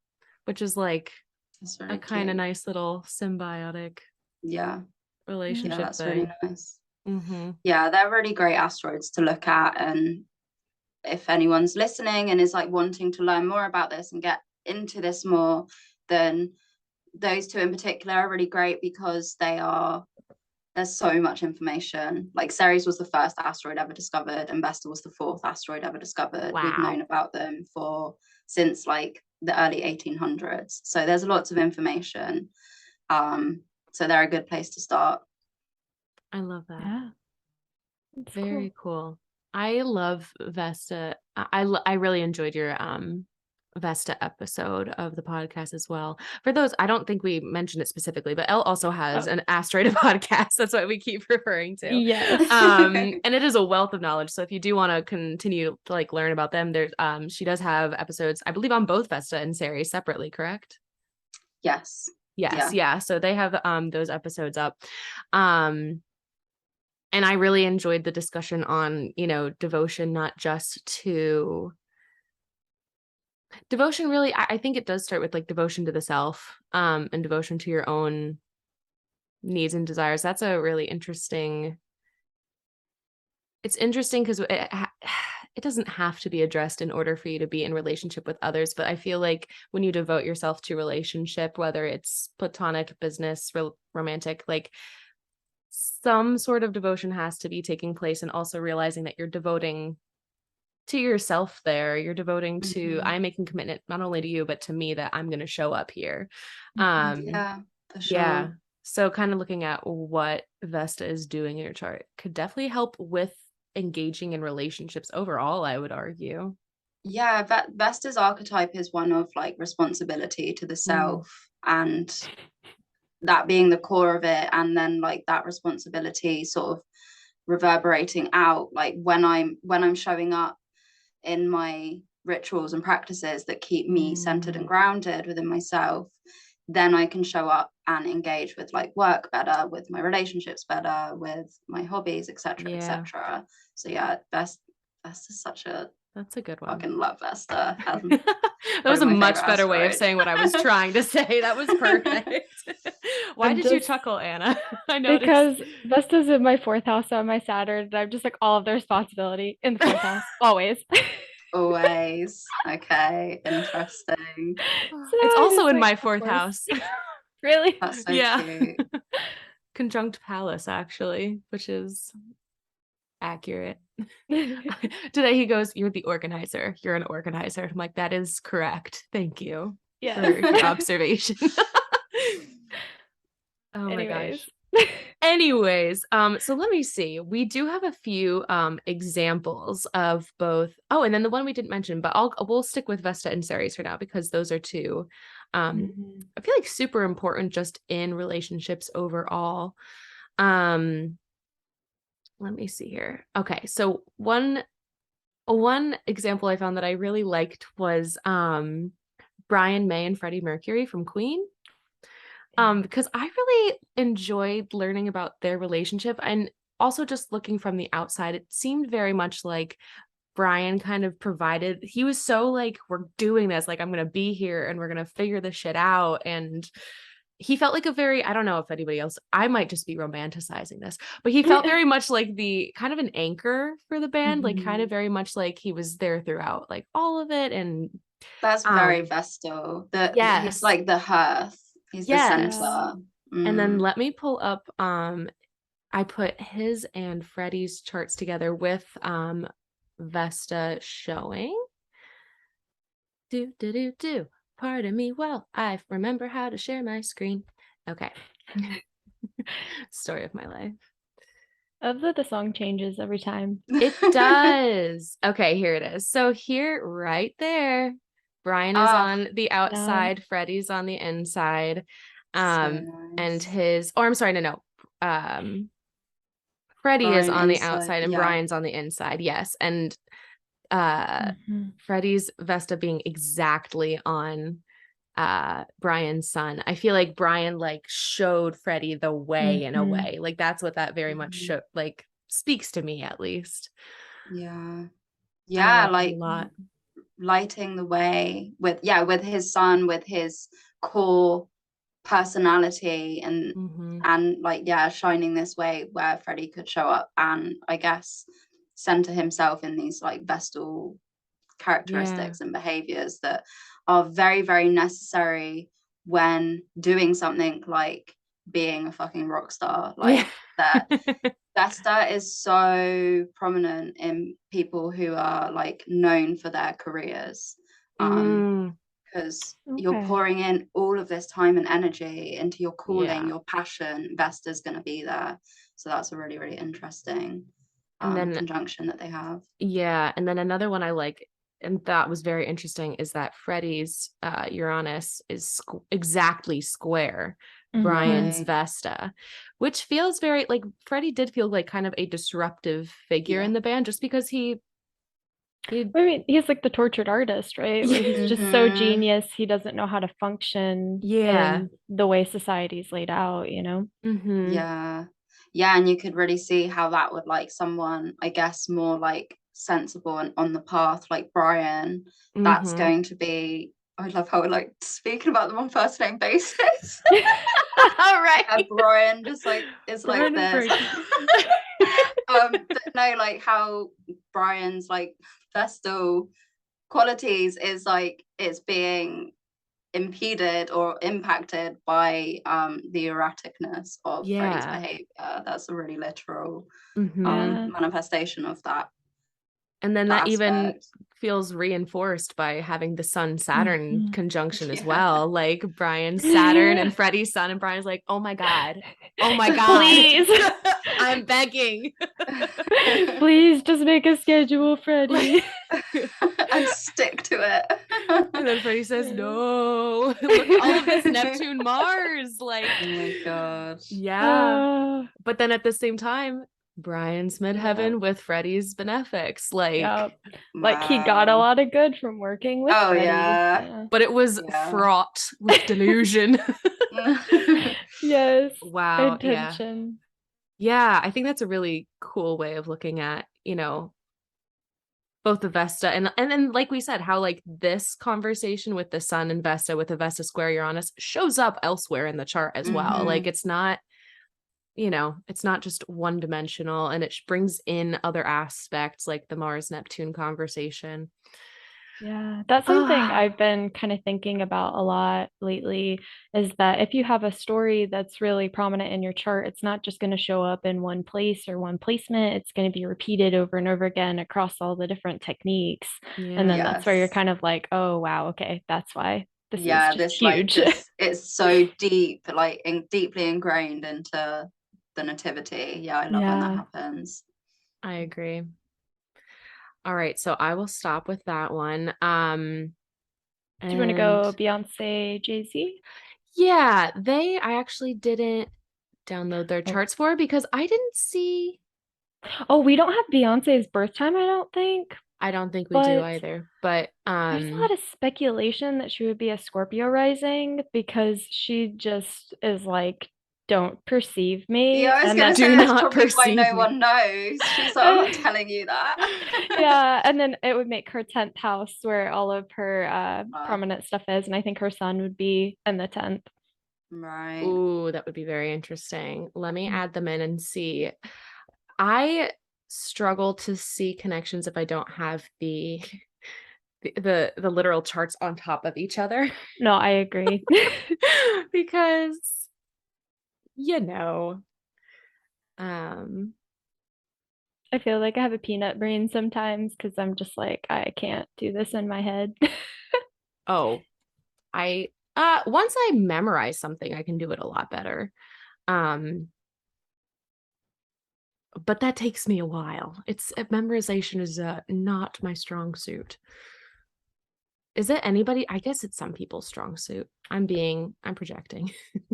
which is like a kind of nice little symbiotic relationship. Yeah, that's really nice. Yeah, they're really great asteroids to look at, and if anyone's listening and is like wanting to learn more about this and get into this more, then those two in particular are really great because there's so much information. Like Ceres was the first asteroid ever discovered, and Vesta was the 4th asteroid ever discovered. Wow. We've known about them since like the early 1800s. So there's lots of information. So they're a good place to start. I love that. Yeah. Very cool. I love Vesta. I really enjoyed your Vesta episode of the podcast as well. For those, I don't think we mentioned it specifically, but Elle also has an asteroid podcast. That's what we keep referring to. Yes. And it is a wealth of knowledge. So if you do want to continue to like learn about them, there's she does have episodes, I believe, on both Vesta and Ceres separately, correct? Yes. Yeah. So they have those episodes up. And I really enjoyed the discussion on, devotion, not just to devotion. Really, I think it does start with like devotion to the self, and devotion to your own needs and desires. That's a really interesting. It's interesting because it doesn't have to be addressed in order for you to be in relationship with others. But I feel like when you devote yourself to relationship, whether it's platonic, business, romantic, like some sort of devotion has to be taking place, and also realizing that you're devoting to yourself there. You're devoting to, I'm making commitment not only to you, but to me, that I'm going to show up here. Yeah, for sure. Yeah. So kind of looking at what Vesta is doing in your chart could definitely help with engaging in relationships overall, I would argue. Yeah, Vesta's archetype is one of like responsibility to the self, and that being the core of it, and then like that responsibility sort of reverberating out, like when I'm showing up in my rituals and practices that keep me centered and grounded within myself, then I can show up and engage with like work better, with my relationships better, with my hobbies, etc., etc. So yeah, Vesta is that's a good one. Fucking love Vesta. That was a much better way of saying what I was trying to say. That was perfect. Why did you chuckle, Anna? I noticed. Because Vesta's in my 4th house on my Saturn, and I'm just like all of the responsibility in the 4th house, always. Always. Okay, interesting. It's So also just in like, my of 4th course. house. Really? That's so Yeah. cute. Conjunct Pallas, actually, which is accurate. Today he goes, "You're the organizer. You're an organizer." I'm like, that is correct. Thank you for your observation. Oh my gosh. Anyways, so let me see. We do have a few examples of both. Oh, and then the one we didn't mention, but we'll stick with Vesta and Ceres for now because those are two I feel like super important just in relationships overall. Let me see here. Okay, so one example I found that I really liked was Brian May and Freddie Mercury from Queen. Because I really enjoyed learning about their relationship, and also just looking from the outside, it seemed very much like Brian kind of provided, he was so like, we're doing this, like I'm gonna be here and we're gonna figure this shit out. And he felt like a very, I don't know if anybody else, I might just be romanticizing this, but he felt very much like the kind of an anchor for the band, like kind of very much like he was there throughout like all of it. And That's very Vestal. He's yes, like the hearth. He's the yes. center. And then let me pull up, I put his and Freddie's charts together with Vesta showing. Do. Pardon me while I remember how to share my screen. Okay. Story of my life. Of the song changes every time. It does. Okay, here it is. So here, right there, Brian is on the outside, Freddie's on the inside. So nice. And his, or I'm sorry, no. Freddie is on the outside and Brian's on the inside. Yes. And Freddie's Vesta being exactly on Brian's sun. I feel like Brian like showed Freddie the way in a way. Like that's what that very much like speaks to me, at least. Yeah, like a lot. Lighting the way with his son, with his core personality, and like shining this way where Freddie could show up and I guess center himself in these like Vestal characteristics and behaviors that are very, very necessary when doing something like being a fucking rock star. Like that Vesta is so prominent in people who are like known for their careers, because you're pouring in all of this time and energy into your calling, your passion. Vesta's going to be there. So that's a really, really interesting conjunction that they have. Yeah. And then another one I like, and that was very interesting, is that Freddie's Uranus is exactly square Brian's Vesta, which feels very like Freddie did feel like kind of a disruptive figure in the band, just because I mean, he's like the tortured artist, right? Where he's just so genius, he doesn't know how to function in the way society's laid out, you know? And you could really see how that would like someone, I guess, more like sensible and on the path like Brian, that's going to be, I love how we're like speaking about them on first name basis. All right. And Brian just like is like this. But no, like how Brian's like Vestal qualities is like it's being impeded or impacted by the erraticness of Freddie's behavior. That's a really literal manifestation of that. And then that even feels reinforced by having the Sun Saturn conjunction as well. Like Brian's Saturn and Freddie's Sun, and Brian's like, oh my God, please, I'm begging. Please just make a schedule, Freddie. And stick to it. And then Freddie says, no, look, all of this Neptune Mars. Like, oh my God. Yeah. But then at the same time, Brian's midheaven with Freddie's benefics. Like, like he got a lot of good from working with Freddie. But it was fraught with delusion. Yes. Wow. Intention. Yeah, I think that's a really cool way of looking at, both the Vesta and then like we said, how like this conversation with the Sun and Vesta with the Vesta square Uranus shows up elsewhere in the chart as well. Like it's not you know, it's not just one dimensional, and it brings in other aspects like the Mars Neptune conversation. Yeah, that's something I've been kind of thinking about a lot lately, is that if you have a story that's really prominent in your chart, it's not just going to show up in one place or one placement. It's going to be repeated over and over again across all the different techniques. And then Yeah. that's where you're Yes. kind of like, oh, wow, okay, that's why this is Yeah, just this like huge. just it's so deep, like deeply ingrained into the nativity. Yeah, I love when that Yeah. happens. I agree. All right, so I will stop with that one. Do you want to And go Beyonce, Jay-Z? yeah, I actually didn't download their Oh. charts for because I didn't see. Oh, we don't have Beyonce's birth time, I don't think. I don't think we do But either. But there's a lot of speculation that she would be a Scorpio rising because she just is like, don't perceive me. Yeah, I was And gonna then say do that's not probably why perceive no me. one knows. She's like, I'm not telling you that. yeah, and then it would make her 10th house where all of her Wow. prominent stuff is. And I think her son would be in the 10th. Right. Ooh, that would be very interesting. Let me add them in and see. I struggle to see connections if I don't have the literal charts on top of each other. No, I agree. Because you know, um I feel like I have a peanut brain sometimes because I'm just like, I can't do this in my head. oh, I once I memorize something, I can do it a lot better. But that takes me a while. Memorization is not my strong suit. Is it anybody? I guess it's some people's strong suit. I'm projecting.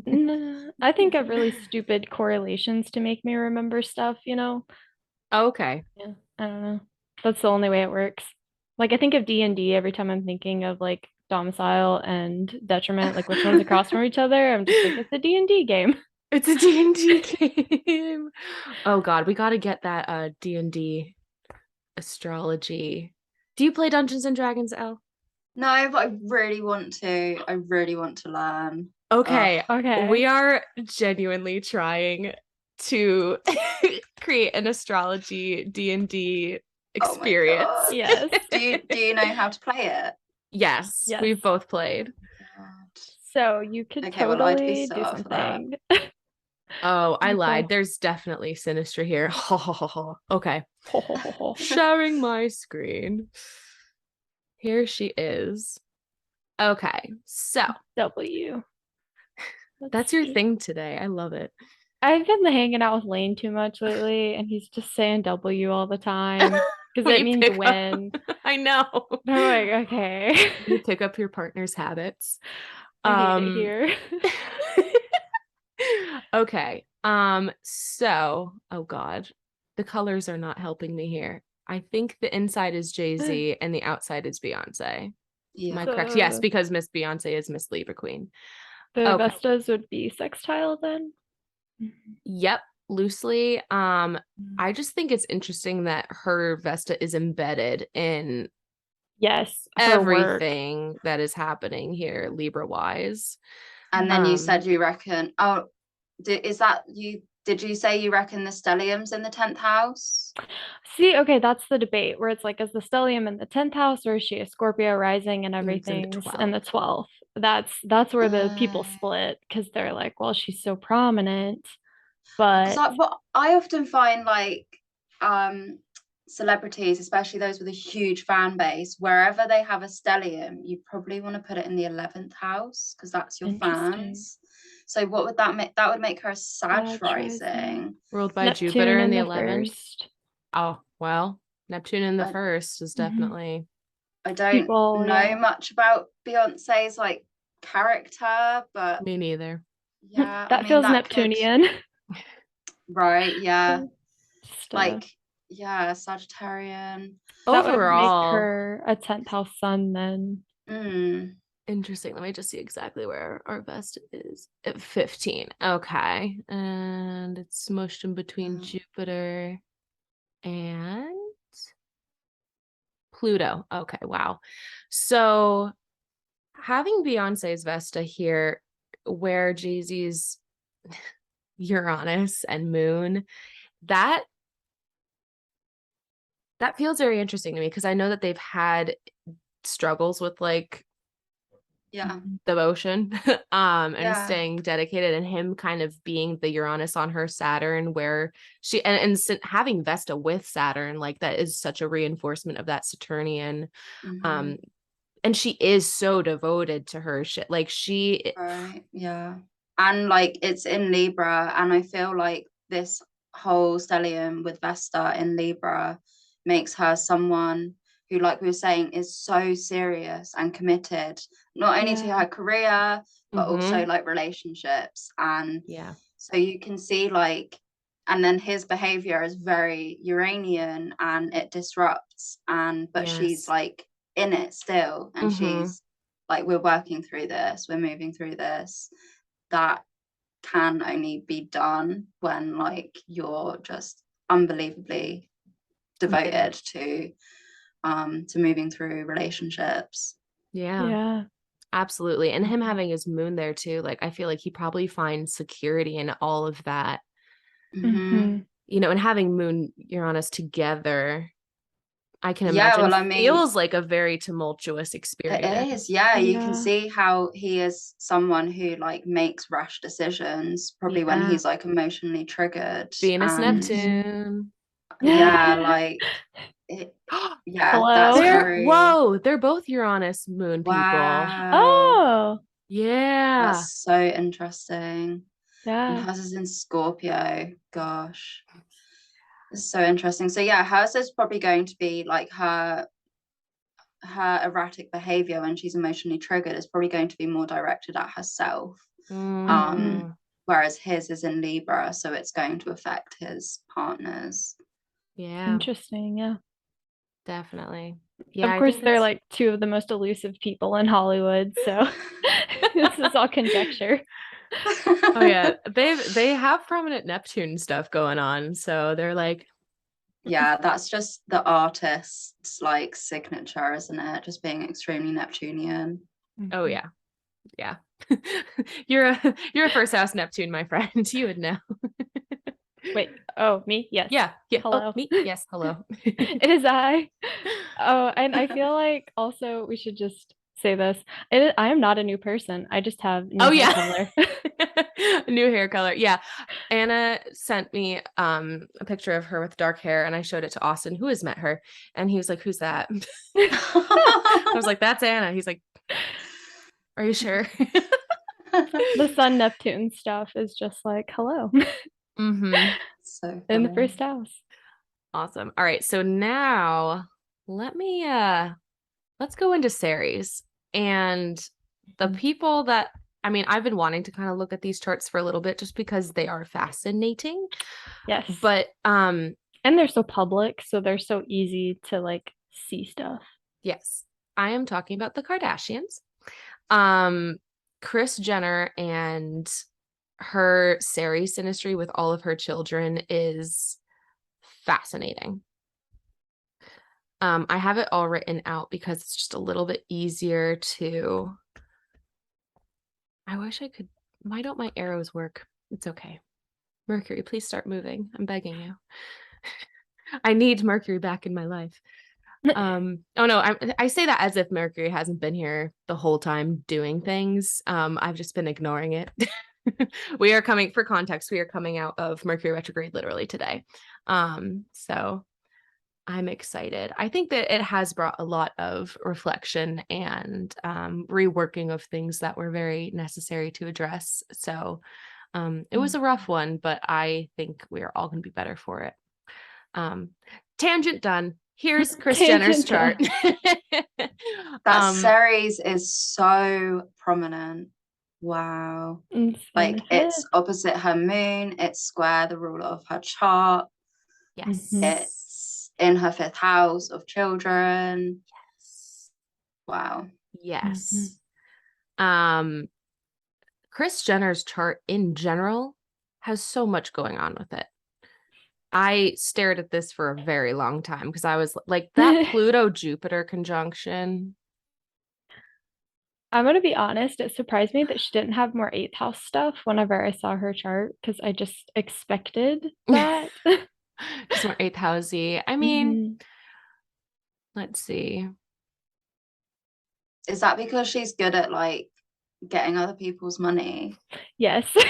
I think of really stupid correlations to make me remember stuff, you know? Okay. Yeah, I don't know. That's the only way it works. Like I think of D&D every time I'm thinking of like domicile and detriment, like which one's across from each other. I'm just like, it's a D&D game. It's a D&D game. Oh God, we got to get that D&D astrology. Do you play Dungeons and Dragons, Elle? No, but I really want to. I really want to learn. Okay. Okay. We are genuinely trying to create an astrology D&D Oh my experience. God. Yes. Do you know how to play it? Yes, Yes. we've both played. God. So you could Okay, well, I'd be totally so do up for that. something. Oh, I Pretty lied. cool. There's definitely Synastry here. Okay. Ho, ho, ho, ho. Sharing my screen. Here she is. Okay, so W. Let's that's your see. thing today. I love it. I've been hanging out with Lane too much lately, and he's just saying W all the time because When it you means pick up- win. I know. I'm like, okay. You pick up your partner's habits. I hate it here. Okay. So, oh God, the colors are not helping me here. I think the inside is Jay-Z and the outside is Beyonce. Am I correct? Yes, because Miss Beyonce is Miss Libra Queen. The Okay. Vestas would be sextile then? Yep, loosely. I just think it's interesting that her Vesta is embedded in Yes, her work. everything that is happening here, Libra wise. And then you said you reckon, is that you? Did you say you reckon the stellium's in the 10th house? See, okay, that's the debate where it's like, is the stellium in the 10th house or is she a Scorpio rising and everything's in the 12th? That's where the people split because they're like, well, she's so prominent. But I often find like celebrities, especially those with a huge fan base, wherever they have a stellium, you probably want to put it in the 11th house because that's your fans. So what would that make? That would make her a Sag rising. Ruled by Neptune Jupiter in the 11th. Oh, well, Neptune in the first is definitely. I don't know much about Beyonce's like character, but me neither. Yeah, that feels Neptunian. Right, yeah. Like, yeah, Sagittarian. That would make her a 10th house sun then. Interesting. Let me just see exactly where our Vesta is. At 15. Okay. And it's smushed in between Jupiter and Pluto. Okay, wow. So having Beyonce's Vesta here, where Jay-Z's Uranus and moon, that feels very interesting to me because I know that they've had struggles with like Yeah. devotion and Yeah. staying dedicated, and him kind of being the Uranus on her Saturn, where she having Vesta with Saturn, like that is such a reinforcement of that Saturnian. Mhm. And she is so devoted to her shit, like she Right. Yeah. And like it's in Libra, and I feel like this whole stellium with Vesta in Libra makes her someone who, like we were saying, is so serious and committed, not only to her career, but also like relationships. And yeah, so you can see like, and then his behavior is very Uranian and it disrupts, but she's yes, like in it still, and she's like, we're working through this, we're moving through this. That can only be done when like you're just unbelievably devoted to moving through relationships. yeah, absolutely. And him having his moon there too, like I feel like he probably finds security in all of that, Mhm. you know, and having moon Uranus together, I can Yeah, imagine well, I mean, feels like a very tumultuous it is. experience. Yeah, you can see how he is someone who like makes rash decisions, probably when Yeah, he's like emotionally triggered. Venus And Neptune. yeah, like it, yeah, that's Hello. very, They're both Uranus moon people. wow. Oh, Yeah. That's so interesting. And yeah. hers is in Scorpio. Gosh, it's so interesting. So yeah, hers is probably going to be like her erratic behavior when she's emotionally triggered is probably going to be more directed at herself. Mm, Whereas his is in Libra, so it's going to affect his partners. yeah, Interesting. Yeah. definitely. Yeah, Of I course, think they're that's like two of the most elusive people in Hollywood, so this is all conjecture. oh yeah, they have prominent Neptune stuff going on, so they're like, Yeah, that's just the artist's like signature, isn't it? Just being extremely Neptunian. oh yeah, yeah. You're a first house Neptune, my friend. You would know. Wait, oh, me? Yes. Yeah, yeah. Oh, Hello. me? Yes, hello. It is I. Oh, and I feel like also we should just say this. I am not a new person. I just have new Oh hair yeah. color. New hair color. Yeah. Anna sent me a picture of her with dark hair, and I showed it to Austin, who has met her, and he was like, "Who's that?" I was like, "That's Anna." He's like, "Are you sure?" The Sun Neptune stuff is just like, hello, So in the funny. first house. Awesome. All right. So now let me let's go into Ceres and the people that I mean, I've been wanting to kind of look at these charts for a little bit just because they are fascinating. Yes. But and they're so public, so they're so easy to like see stuff. yes, I am talking about the Kardashians. Um, Kris Jenner and her Ceres synastry with all of her children is fascinating. I have it all written out because it's just a little bit easier to. I wish I could. Why don't my arrows work? It's okay. Mercury, please start moving. I'm begging you. I need Mercury back in my life. Oh no, I say that as if Mercury hasn't been here the whole time doing things. I've just been ignoring it. We are coming for context, we are coming out of Mercury retrograde literally today. So I'm excited. I think that it has brought a lot of reflection and reworking of things that were very necessary to address. So it was a rough one, but I think we're all going to be better for it. Tangent done. Here's Kris Jenner's chart. That Ceres is so prominent. Wow. Like it's opposite her moon, it's square the ruler of her chart. Yes. It's in her fifth house of children. Yes. Wow. Yes. Kris Jenner's chart in general has so much going on with it. I stared at this for a very long time because I was like, that Pluto Jupiter conjunction. I'm gonna be honest, it surprised me that she didn't have more eighth house stuff whenever I saw her chart, because I just expected that. She's more eighth housey. I mean, let's see. Is that because she's good at like getting other people's money? Yes. Well,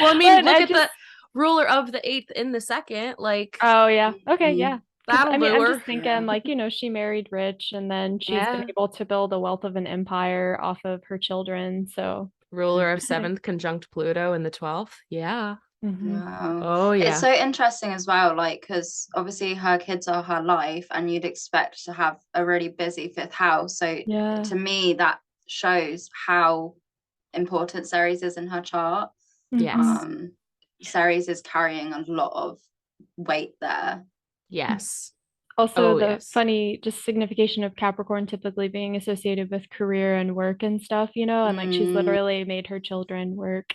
I mean, look at the ruler of the eighth in the second. Like, oh yeah. Okay, yeah. that'll I mean, do I'm her. just thinking like, she married rich and then she's been able to build a wealth of an empire off of her children. So ruler of seventh conjunct Pluto in the 12th. Yeah. Wow. Oh yeah. It's so interesting as well, like, because obviously her kids are her life and you'd expect to have a really busy fifth house. So to me, that shows how important Ceres is in her chart. Yes. Ceres is carrying a lot of weight there. Yes. Also, the funny just signification of Capricorn typically being associated with career and work and stuff, and like she's literally made her children work.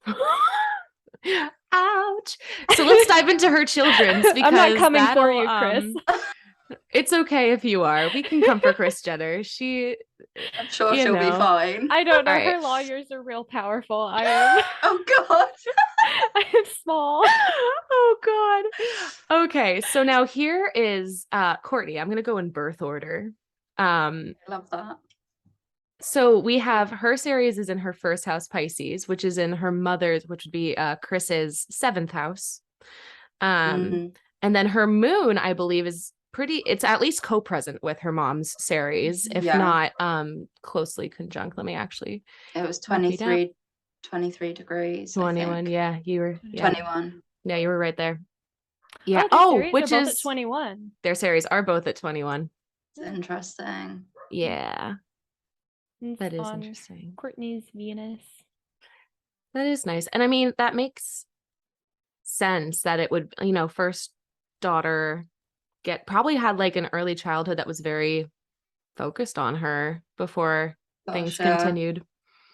Ouch. So let's dive into her children's, because I'm not coming for you, Chris. It's okay if you are. We can come for Chris Jenner. I'm sure she'll be fine. I don't know. Right. Her lawyers are real powerful. I am. Oh God. I am small. Oh God. Okay, so now here is Courtney. I'm gonna go in birth order. I love that. So we have her Ceres is in her first house, Pisces, which is in her mother's, which would be Chris's seventh house. And then her moon, I believe, is it's at least co-present with her mom's Ceres, if not closely conjunct. Let me actually. It was 23 degrees. 21. Yeah, you were 21. Yeah, you were right there. Yeah. Which is at 21. Their Ceres are both at 21. It's interesting. Yeah. That is interesting. Courtney's Venus. That is nice. And I mean, that makes sense that it would, first daughter probably had like an early childhood that was very focused on her before things continued.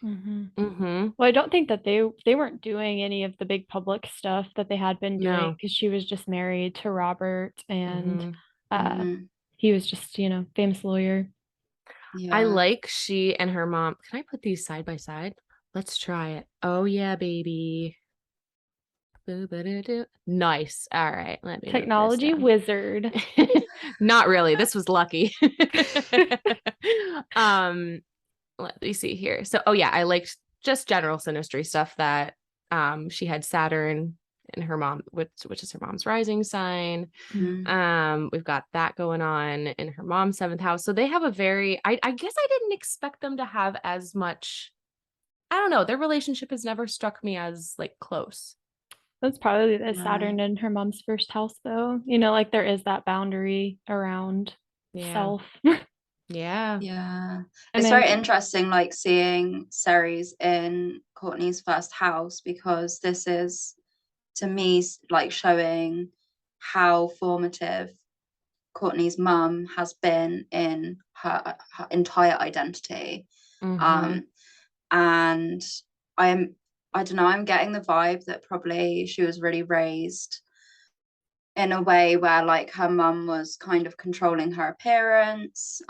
Well, I don't think that they weren't doing any of the big public stuff that they had been doing, because she was just married to Robert and he was just, famous lawyer. Yeah. I like she and her mom. Can I put these side by side? Let's try it. Oh yeah, baby. Nice. All right. Let me technology wizard. Not really. This was lucky. Let me see here. So, I liked just general Synastry stuff that she had Saturn in her mom, which is her mom's rising sign. We've got that going on in her mom's seventh house. So they have a very, I guess I didn't expect them to have as much. I don't know. Their relationship has never struck me as like close. That's probably the Saturn in her mom's first house, though. Like there is that boundary around self. Yeah. It's very interesting, like seeing Ceres in Courtney's first house, because this is, to me, like showing how formative Courtney's mum has been in her entire identity. And I don't know, I'm getting the vibe that probably she was really raised in a way where like her mum was kind of controlling her appearance,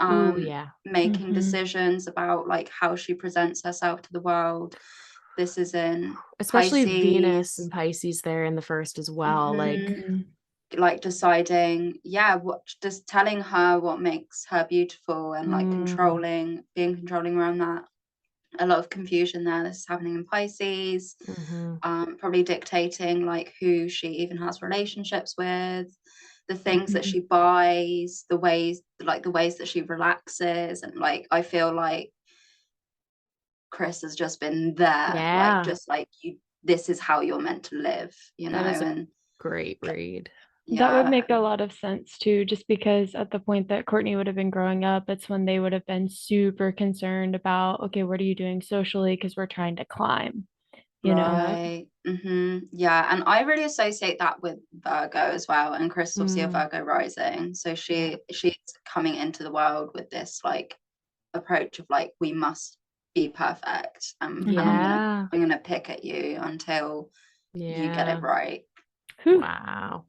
making decisions about like how she presents herself to the world. This is in especially Pisces. Venus and Pisces there in the first as well. Like deciding, just telling her what makes her beautiful and like being controlling around that. A lot of confusion there. This is happening in Pisces. Probably dictating like who she even has relationships with, the things that she buys, the ways that she relaxes. And like I feel like Chris has just been there, like just like this is how you're meant to live, that is a great read. That would make a lot of sense too, just because at the point that Courtney would have been growing up, it's when they would have been super concerned about, okay, what are you doing socially? Because we're trying to climb, right. Yeah, and I really associate that with Virgo as well, and Chris obviously a Virgo rising, so she's coming into the world with this like approach of like, we must be perfect, and I'm gonna pick at you until you get it right. Wow.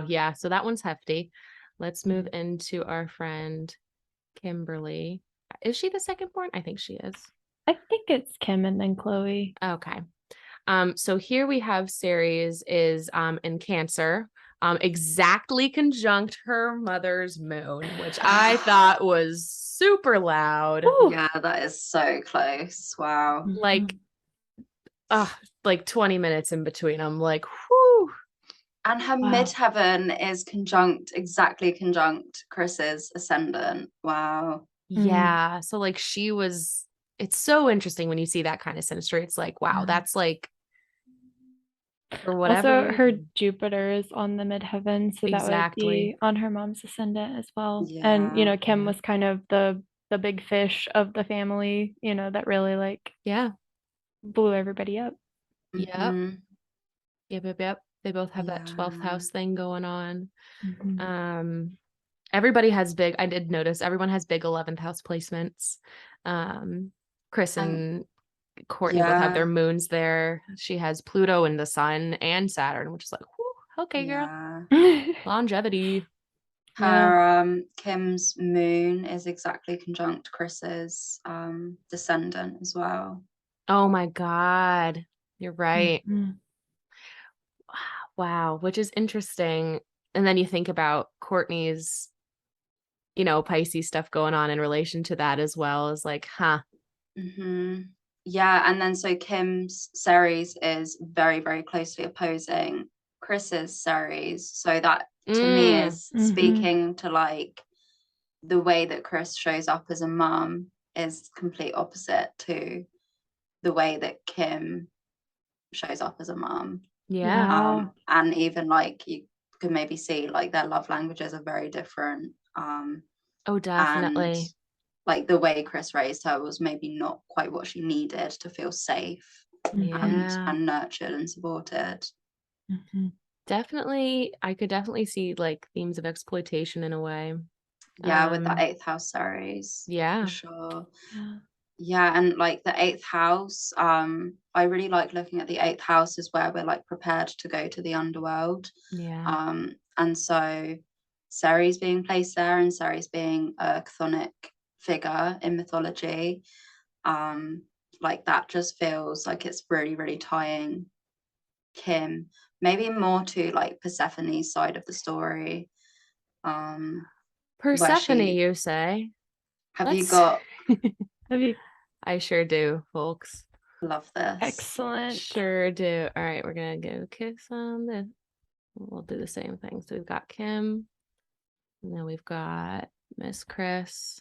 Yeah, so that one's hefty. Let's move into our friend Kimberly. Is she the second born? I think she is. I think it's Kim and then Chloe. Okay. So here we have Ceres is in Cancer, exactly conjunct her mother's moon, which I thought was super loud. Ooh. Yeah, that is so close. Wow. Like 20 minutes in between. I'm like, whoo. And her Wow. midheaven is exactly conjunct Chris's ascendant. Wow. Yeah. So like it's so interesting when you see that kind of synastry. It's like, wow, that's like for whatever Also, her reason. Jupiter is on the midheaven, so that would be on her mom's ascendant as well. And Yeah. Kim was kind of the big fish of the family, that really like blew everybody up. Yep. Mhm. Yep. They both have that 12th Yeah. house thing going on. Everybody has I did notice everyone has big 11th house placements. Chris and Courtney both have their moons there. She has Pluto and the sun and Saturn, which is like, whew, okay, girl. Longevity. Her Kim's moon is exactly conjunct Chris's descendant as well. Oh my God. You're right. Wow, which is interesting. And then you think about Courtney's, Pisces stuff going on in relation to that as well, is like, huh. Yeah, and then so Kim's Ceres is very, very closely opposing Chris's Ceres. So that to me is speaking to like the way that Chris shows up as a mum is complete opposite to the way that Kim shows up as a mum. Yeah. And even like you could maybe see like their love languages are very different. Oh, definitely. And like the way Chris raised her was maybe not quite what she needed to feel safe and nurtured and supported. Definitely, I could definitely see like themes of exploitation in a way. Yeah, with the 8th house Ceres. Yeah. For sure. Yeah, and like the 8th house, I really like looking at the 8th house as where we're like prepared to go to the underworld. Yeah. And so Ceres being placed there and Ceres being a chthonic figure in mythology, like that just feels like it's really, really tying Kim maybe more to like Persephone's side of the story. Persephone, you say? Have you got? I sure do, folks. Love this. Excellent. Sure do. All right, we're gonna go kiss on this. We'll do the same thing. So we've got Kim, and then we've got Miss Chris.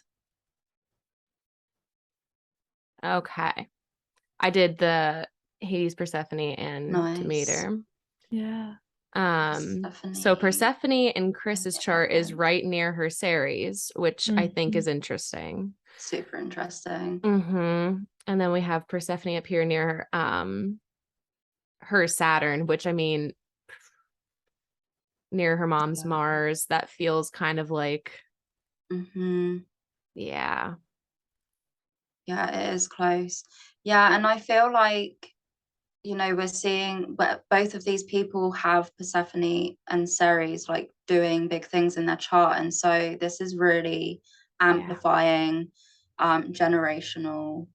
Okay. I did the Hades, Persephone, and Demeter. Yeah. So Persephone in Chris's chart is right near her Ceres, which I think is interesting. Super interesting. And then we have Persephone up here near her Saturn, which I mean near her mom's Mars. That feels kind of like yeah, it is close. Yeah, and I feel like we're seeing both of these people have Persephone and Ceres like doing big things in their chart, and so this is really amplifying generational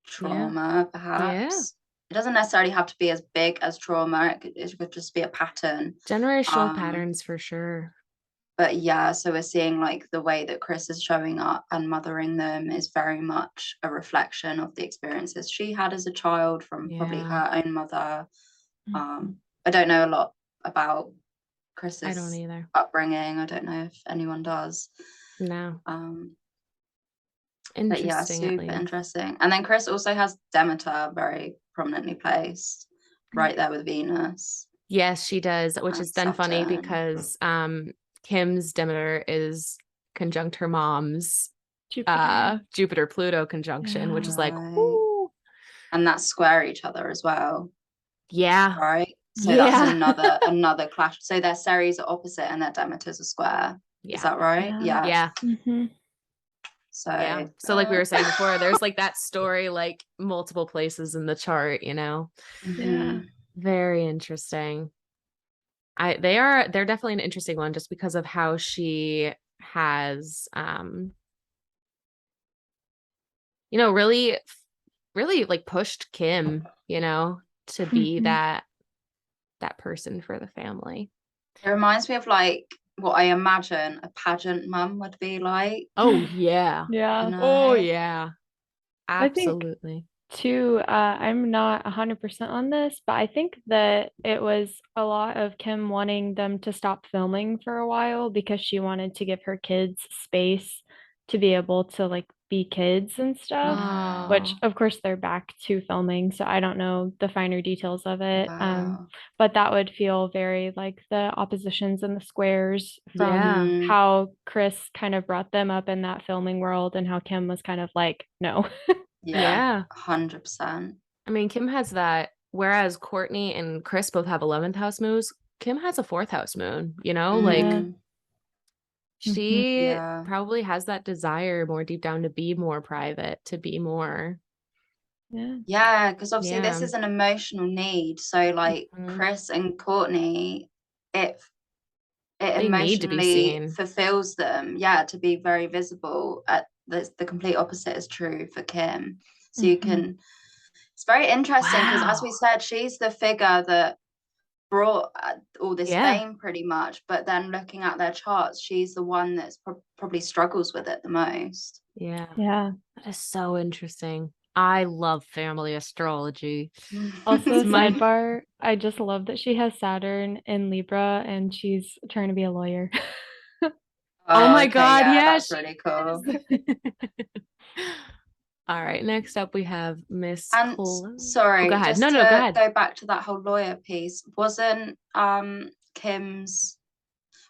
trauma, perhaps. It doesn't necessarily have to be as big as trauma. It could just be a pattern. Generational patterns for sure. But yeah, so we're seeing like the way that Chris is showing up and mothering them is very much a reflection of the experiences she had as a child from probably her own mother. I don't know a lot about Chris's upbringing. I don't know if anyone does. No. But yeah, super interesting. And then Chris also has Demeter very prominently placed right there with Venus. Yes, she does, which is then funny because Kim's Demeter is conjunct her mom's Jupiter Pluto conjunction, which is like, whoo. And that's square each other as well. Yeah. Right. So that's another clash. So their Ceres are opposite and their Demeters are square. Yeah. Is that right? Yeah. So so like we were saying before, there's like that story like multiple places in the chart, Very interesting. They're definitely an interesting one just because of how she has you know, really like pushed Kim, you know, to be that person for the family. It reminds me of like what I imagine a pageant mum would be like. Oh yeah. Yeah. You know? Oh yeah. I think Absolutely. too, I'm not 100% on this, but I think that it was a lot of Kim wanting them to stop filming for a while because she wanted to give her kids space to be able to like be kids and stuff, which Oh, of course they're back to filming, so I don't know the finer details of it. Wow. But that would feel very like the oppositions and the squares from yeah. how Chris kind of brought them up in that filming world and how Kim was kind of like, no. Yeah. Yeah. 100%. I mean, Kim has that, whereas Courtney and Chris both have 11th house moons, Kim has a 4th house moon, you know, like Yeah. Mhm. she Yeah. probably has that desire more deep down to be more private, to be more. Yeah. Yeah, because obviously this Yeah. is an emotional need. So like Mhm. Chris and Courtney, it They need to be emotionally seen. fulfills them, yeah, to be very visible. At the complete opposite is true for Kim. So you can, it's very interesting because as we Wow. said, she's the figure that brought all this Yeah. fame pretty much, but then looking at their charts, she's the one that's probably struggles with it the most. Yeah. Yeah. That is so interesting. I love family astrology. Also, It's my sidebar, I just love that she has Saturn in Libra and she's trying to be a lawyer. Oh Oh, my okay, God, yeah, yeah, that's she really cool. is. All right, next up we have Miss And Chloe. Oh, sorry, go ahead. just No, go to ahead. go back to that whole lawyer piece, wasn't Kim's,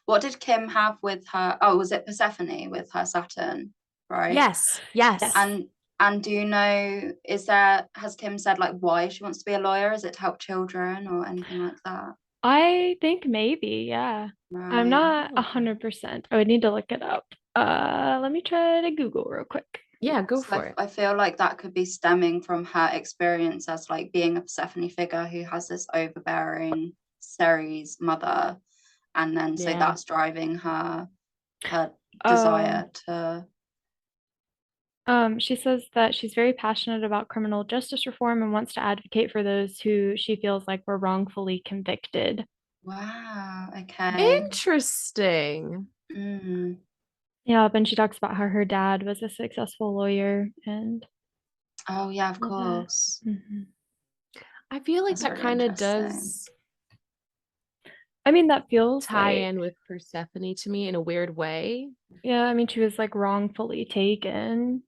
what did Kim have with her? Oh, was it Persephone with her Saturn, right? Yes, yes. And do you know, has Kim said like why she wants to be a lawyer? Is it to help children or anything like that? I think maybe, yeah. I'm Right. not Okay. 100%. I would need to look it up. Let me try to Google real quick. Yeah, go So for it. I feel like that could be stemming from her experience as like being a Persephone figure who has this overbearing Ceres mother, and then so Yeah. that's driving her Oh, desire to. she says that she's very passionate about criminal justice reform and wants to advocate for those who she feels like were wrongfully convicted. Wow. Okay. Interesting. Mm. Yeah, and she talks about how her dad was a successful lawyer and Oh yeah, of all that. course. Mhm. I feel like That's that really kind of interesting. does I mean, that feels tie like, in with Persephone to me in a weird way. yeah, I mean, she was like wrongfully taken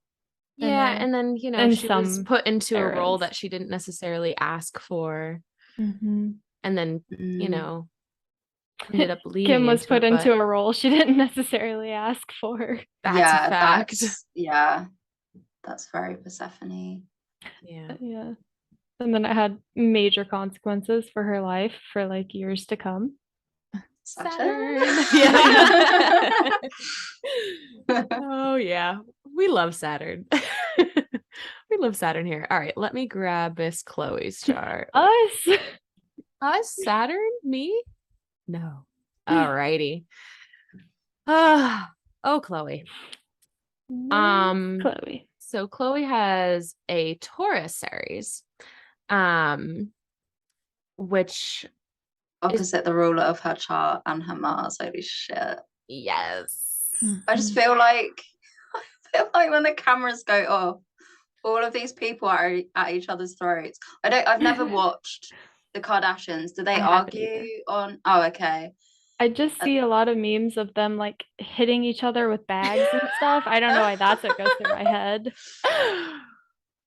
Yeah, and then, you know, in she was some put into a role eras. that she didn't necessarily ask for, Mhm. and then, you Mm. know, ended up Kim leaning was into put it, into but a role she didn't necessarily ask for. that's a Yeah, fact. that's very Persephone. Yeah. Yeah. And then it had major consequences for her life for like years to come. Saturn. Yeah. Oh yeah. We love Saturn. We love Saturn here. All right, let me grab Miss Chloe's chart. Us. Us? Saturn? Me? No. All righty. Oh, Chloe. Chloe. So Chloe has a Taurus series, which Opposite the ruler of her chart and her Mars. Holy shit. yes. I just feel like when the cameras go off, all of these people are at each other's throats. I've never watched the Kardashians. Do they I haven't argue either. on? Oh, okay. I just see a lot of memes of them like hitting each other with bags and stuff. I don't know why that's what goes through my head.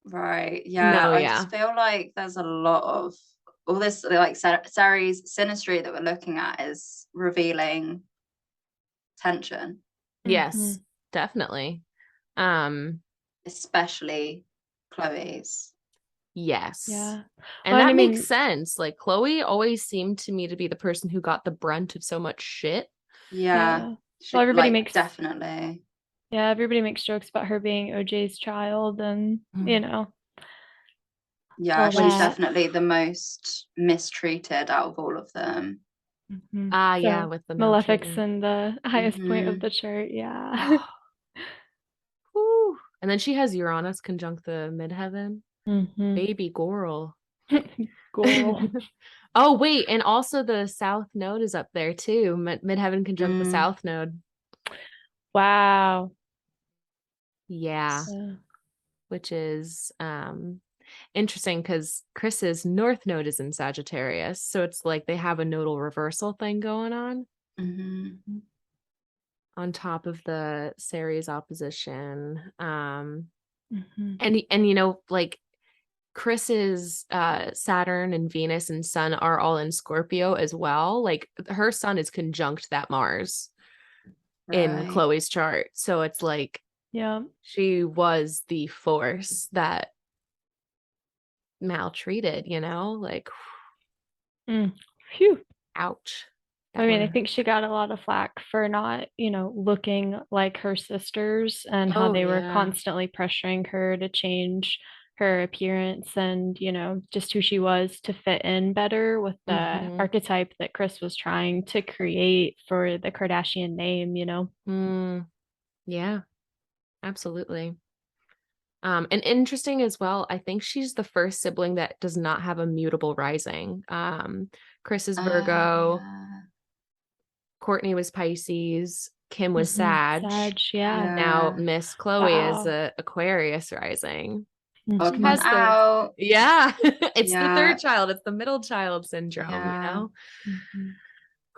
Right. Yeah. No, I yeah. just feel like there's a lot of all this like Ceres Synastry that we're looking at is revealing tension. Yes, definitely. Especially Chloe's. Yes. Yeah. And Well, that I makes mean, sense. Like Chloe always seemed to me to be the person who got the brunt of so much shit. Yeah. Well, everybody Like makes definitely. Yeah, everybody makes jokes about her being OJ's child and, you know, Yeah, all she's that. definitely the most mistreated out of all of them. Yeah, So with the Malefic's maltreatment. in the highest point of the chart. Yeah. Whew. And then she has Uranus conjunct the midheaven. Baby girl. Girl. Oh, wait. And also the south node is up there too. Midheaven conjunct the south node. Wow. Yeah. Yeah. Which is interesting because Chris's north node is in Sagittarius. So it's like they have a nodal reversal thing going on. On top of the Ceres opposition. And you know, like Chris's Saturn and Venus and Sun are all in Scorpio as well. Like her Sun is conjunct that Mars in Chloe's chart. So it's like, yeah, she was the force that maltreated, you know, like Phew. ouch. I mean, I think she got a lot of flack for not, you know, looking like her sisters and how they were constantly pressuring her to change her appearance and, you know, just who she was to fit in better with the archetype that Chris was trying to create for the Kardashian name, you know? Yeah, absolutely. And interesting as well, I think she's the first sibling that does not have a mutable rising. Chris is Virgo. Courtney was Pisces. Kim was Sag. Now Miss Chloe is a Aquarius rising. Odd one out. It's the third child. It's the middle child syndrome, you know?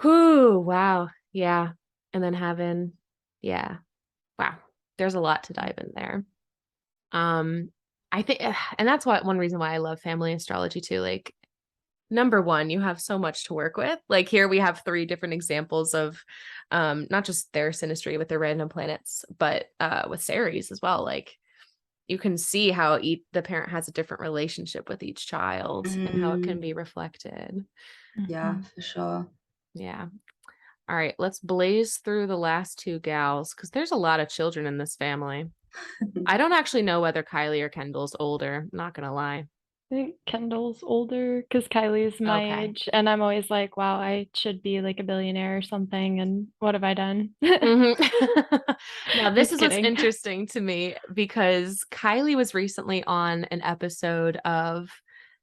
Whew, wow. Yeah. And then having, wow. There's a lot to dive in there. I think, and that's one reason why I love family astrology too. Like, number one, you have so much to work with. Like here we have 3 different examples of not just their synastry with their random planets, but with Ceres as well. Like you can see how the parent has a different relationship with each child and how it can be reflected. Yeah, for sure. Yeah. All right, let's blaze through the last 2 gals because there's a lot of children in this family. I don't actually know whether Kylie or Kendall's older, not gonna lie. I think Kendall's older because Kylie's my age, and I'm always like, wow, I should be like a billionaire or something, and what have I done? Now, this is what's interesting to me because Kylie was recently on an episode of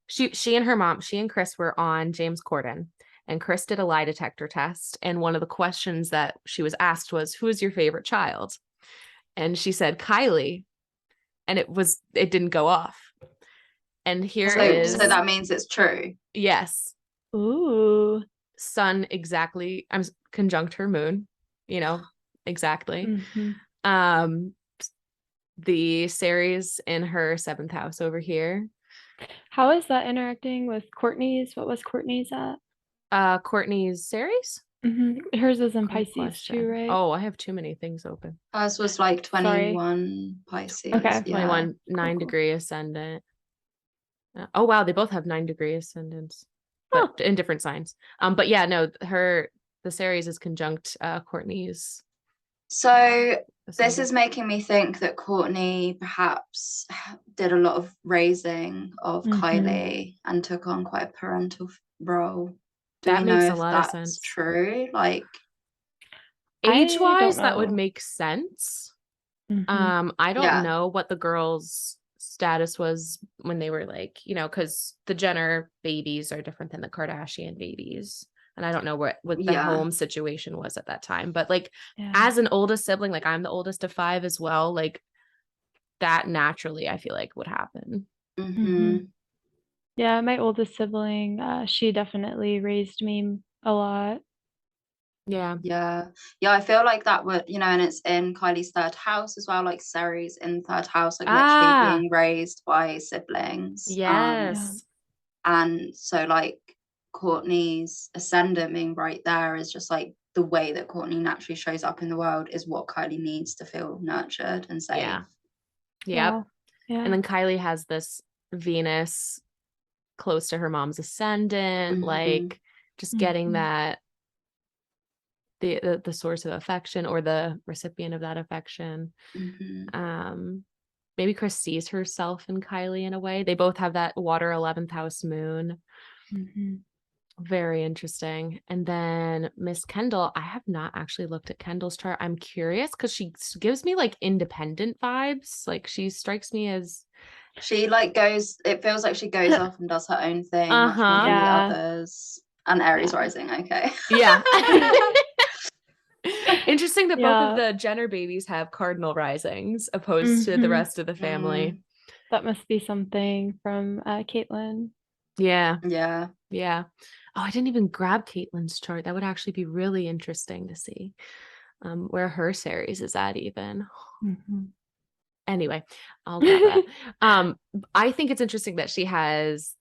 she and her mom, she and Chris were on James Corden, and Chris did a lie detector test, and one of the questions that she was asked was, "Who is your favorite child?" And she said Kylie, and it didn't go off. And here so that means it's true. Yes. Ooh. Sun exactly. I'm conjunct her moon, you know, exactly. The Ceres in her 7th house over here. How is that interacting with Courtney's? What was Courtney's at? Courtney's Ceres? Hers is in Pisces too, right? Oh, I have too many things open. Ours was like 21 Pisces. Okay. 21, 9-degree ascendant. Oh wow, they both have 9-degree ascendants, but in different signs. But yeah, no, the Ceres is conjunct Courtney's. So this is making me think that Courtney perhaps did a lot of raising of Kylie and took on quite a parental role. That makes a lot of sense. True, like age-wise, that would make sense. I don't know what the girls' status was when they were like, you know, because the Jenner babies are different than the Kardashian babies. And I don't know what the home situation was at that time. But like as an oldest sibling, like I'm the oldest of 5 as well, like that naturally I feel like would happen. Yeah, my oldest sibling, she definitely raised me a lot. Yeah. I feel like that would, you know, and it's in Kylie's 3rd house as well, like Ceres in 3rd house, like literally being raised by siblings. Yes. And so like Courtney's ascendant being right there is just like the way that Courtney naturally shows up in the world is what Kylie needs to feel nurtured and safe. Yeah. And then Kylie has this Venus close to her mom's ascendant, like just getting that the source of affection or the recipient of that affection. Maybe Chris sees herself in Kylie in a way. They both have that water 11th house moon. Very interesting. And then Miss Kendall, I have not actually looked at Kendall's chart. I'm curious because she gives me like independent vibes. Like she strikes me as She like goes, it feels like she goes off and does her own thing much more than the Yeah. others. And Aries Yeah. rising, okay. yeah. Interesting that both of Yeah. the Jenner babies have cardinal risings opposed to the rest of the family. That must be something from Caitlin. Yeah. Yeah. Yeah. Oh, I didn't even grab Caitlin's chart. That would actually be really interesting to see where her series is at even. Anyway, I'll grab that. I think it's interesting that she has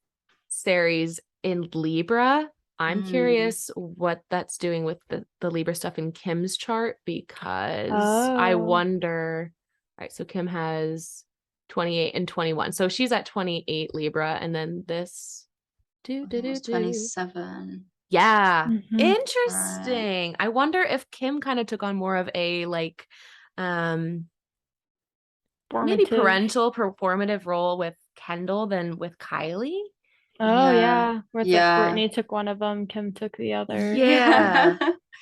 Ceres in Libra. I'm curious what that's doing with the Libra stuff in Kim's chart because I Oh. wonder. All right, so Kim has 28 and 21. So she's at 28 Libra, and then this I think it was 27. Yeah. Mhm. Interesting. I wonder if Kim kind of took on more of a like maybe Formative. parental performative role with Kendall than with Kylie. Oh Yeah. yeah. Where it's like Yeah. Courtney took one of them, Kim took the other. Yeah.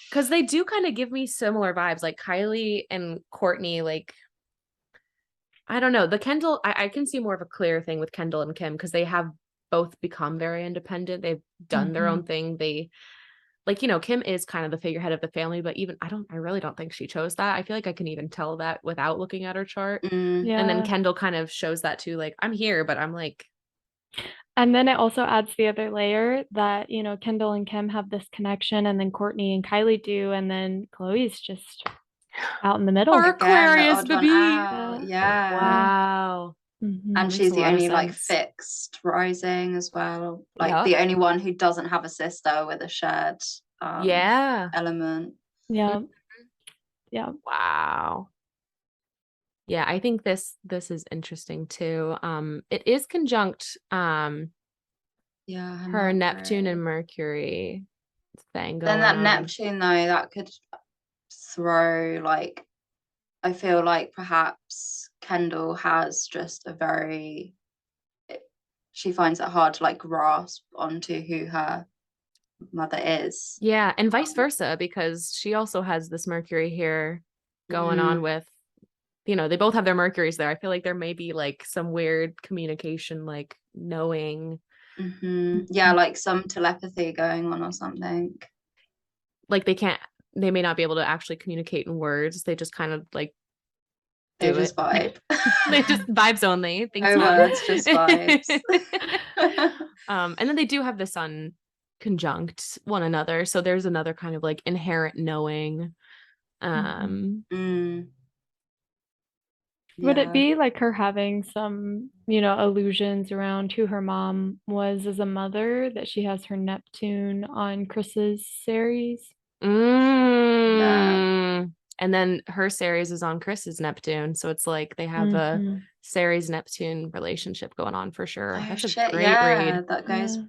Because they do kind of give me similar vibes. Like Kylie and Courtney, like I don't know. The Kendall, I can see more of a clear thing with Kendall and Kim because they have both become very independent. They've done their own thing. They like, you know, Kim is kind of the figurehead of the family, but even I really don't think she chose that. I feel like I can even tell that without looking at her chart. Mm. And then Yeah. Kendall kind of shows that too, like, I'm here, but I'm like, And then it also adds the other layer that, you know, Kendall and Kim have this connection, and then Courtney and Kylie do, and then Chloe's just out in the middle. Or Again, the Aquarius, odd one baby. out. Yeah. Wow. Mhm. And Makes she's a the lot of only like sense. fixed rising as well. Like Yup. the only one who doesn't have a sister with a shared Yeah. element. Yeah. Yeah. Wow. Yeah, I think this is interesting too. It is conjunct Yeah, her Neptune and Mercury. Mercury thing Then going that on. Neptune though, that could throw like, I feel like perhaps Kendall has just a very, she finds it hard to like grasp onto who her mother is. Yeah, and vice versa, because she also has this Mercury here going on with, you know, they both have their Mercuries there. I feel like there may be like some weird communication, like knowing. Yeah, like some telepathy going on or something. Like they may not be able to actually communicate in words. They just kind of like They do just it. vibe. They just vibes only. Thanks, No Mom. words, just vibes. And then they do have the sun conjunct one another. So there's another kind of like inherent knowing. Would it Yeah. be like her having some, you know, illusions around who her mom was as a mother, that she has her Neptune on Chris's series? Yeah. And then her Ceres is on Chris's Neptune. So it's like they have a Ceres Neptune relationship going on for sure. Oh That's a shit, great yeah, read. that goes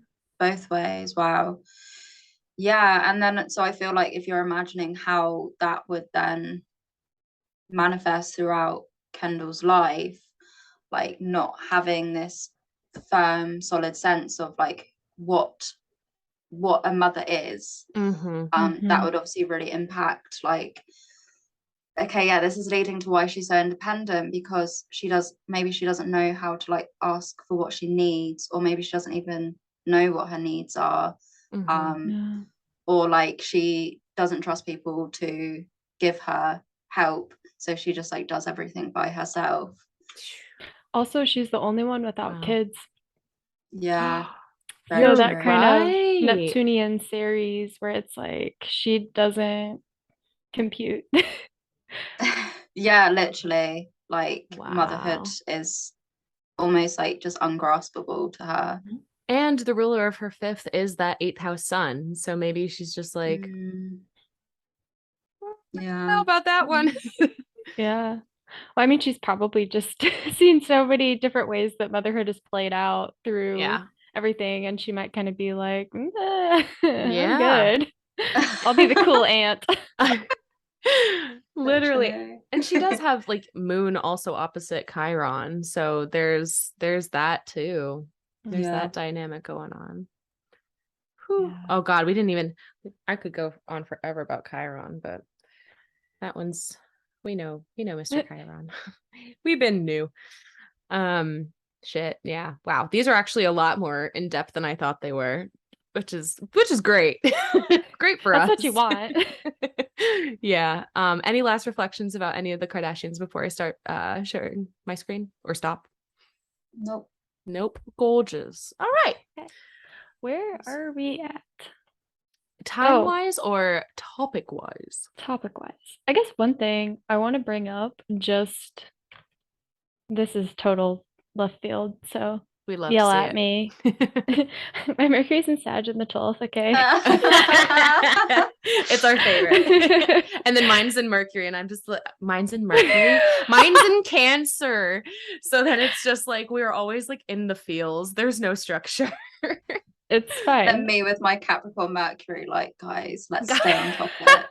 both ways. Wow. Yeah, and then so I feel like if you're imagining how that would then manifest throughout Kendall's life, like not having this firm, solid sense of like what a mother is, that would obviously really impact like, okay, yeah, this is leading to why she's so independent, because maybe she doesn't know how to like ask for what she needs, or maybe she doesn't even know what her needs are. Or like she doesn't trust people to give her help, so she just like does everything by herself. Also, she's the only one without kids. Yeah. So that true. kind of Neptunian series where it's like she doesn't compute. Yeah, literally, like motherhood is almost like just ungraspable to her. And the ruler of her fifth is that eighth house sun. So maybe she's just like, yeah, how about that one? Yeah. Well, I mean, she's probably just seen so many different ways that motherhood is played out through everything, and she might kind of be like, I'm good. I'll be the cool aunt. Literally. And she does have like moon also opposite Chiron. So there's that too. There's that dynamic going on. Yeah. Oh God, I could go on forever about Chiron, but that one's, we know Mr. Chiron. We've been new. Shit. Yeah. Wow. These are actually a lot more in depth than I thought they were, which is great. Great for That's us. what you want. Yeah. Any last reflections about any of the Kardashians before I start sharing my screen or stop? Nope. Nope. Gorgeous. All right. Okay. Where are we at? Time-wise or topic-wise? Topic-wise. I guess one thing I want to bring up, just this is total left field, so We love yell to see at it. me. My Mercury's in Sag in the 12th, okay? It's our favorite. And then mine's in Mercury, and I'm just like, mine's in Mercury. Mine's in Cancer. So then it's just like we're always like in the feels. There's no structure. It's fine. And me with my Capricorn Mercury, like, guys, let's stay on topic.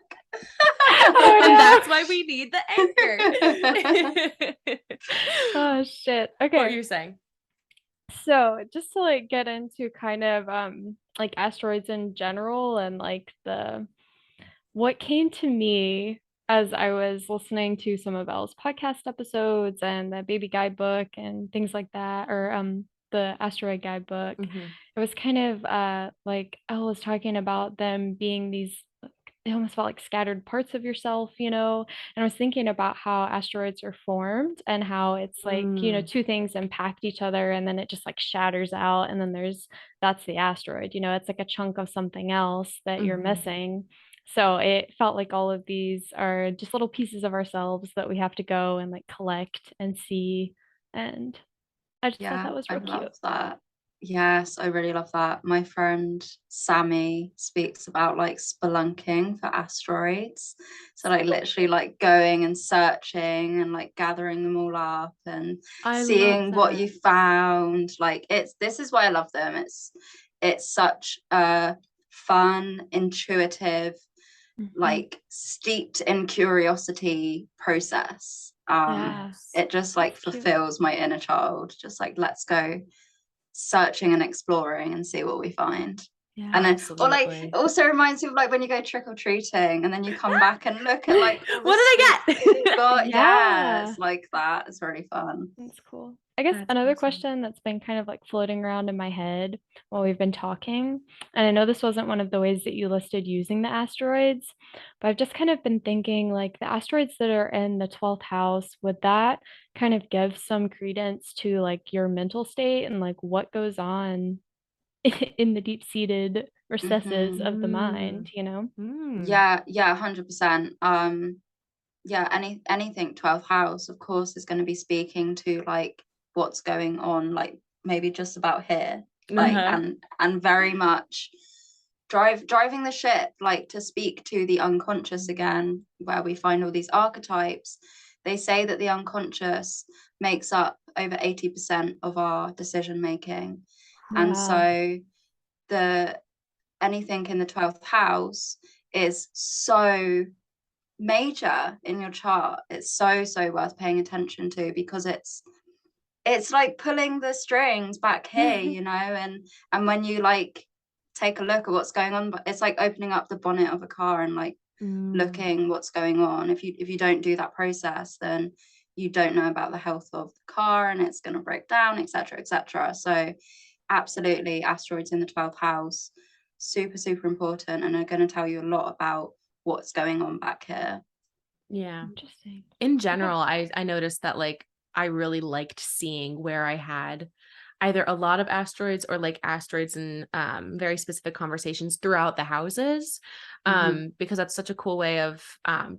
Oh, And no. that's why we need the anchor. Oh shit. Okay. What are you saying? So just to like get into kind of like asteroids in general and like what came to me as I was listening to some of Elle's podcast episodes and the baby guidebook and things like that, or the asteroid guidebook, it was kind of like Elle was talking about them being these, they almost felt like scattered parts of yourself, and I was thinking about how asteroids are formed and how it's like, two things impact each other and then it just like shatters out, and then that's the asteroid, it's like a chunk of something else that you're missing. So it felt like all of these are just little pieces of ourselves that we have to go and like collect and see, and I just thought that was I real cute. love that. Yes, I really love that. My friend Sammy speaks about like spelunking for asteroids. So like literally like going and searching and like gathering them all up and seeing what you found. Like this is why I love them. It's such a fun, intuitive, like steeped in curiosity process. It just like fulfills my inner child. Just like, let's go searching and exploring and see what we find. Yeah, and then absolutely. or like it also reminds me of like when you go trick-or-treating and then you come back and look at like what did I get? got. Yeah, it's like that. It's really fun. That's cool. I guess another question that's been kind of like floating around in my head while we've been talking, and I know this wasn't one of the ways that you listed using the asteroids, but I've just kind of been thinking like the asteroids that are in the 12th house, would that kind of give some credence to like your mental state and like what goes on in the deep-seated recesses of the mind, Yeah, 100%. Yeah, anything 12th house, of course, is going to be speaking to like what's going on, like maybe just about here, like and very much driving the ship, like to speak to the unconscious again, where we find all these archetypes. They say that the unconscious makes up over 80% of our decision making. Wow. And so anything in the 12th house is so major in your chart. It's so worth paying attention to, because it's like pulling the strings back here, and when you like take a look at what's going on, but it's like opening up the bonnet of a car and like looking what's going on. If you don't do that process, then you don't know about the health of the car and it's going to break down, etc. So absolutely, asteroids in the 12th house, super important, and are going to tell you a lot about what's going on back here. Yeah. Interesting. In general, I noticed that like I really liked seeing where I had either a lot of asteroids or like asteroids in very specific conversations throughout the houses, because that's such a cool way of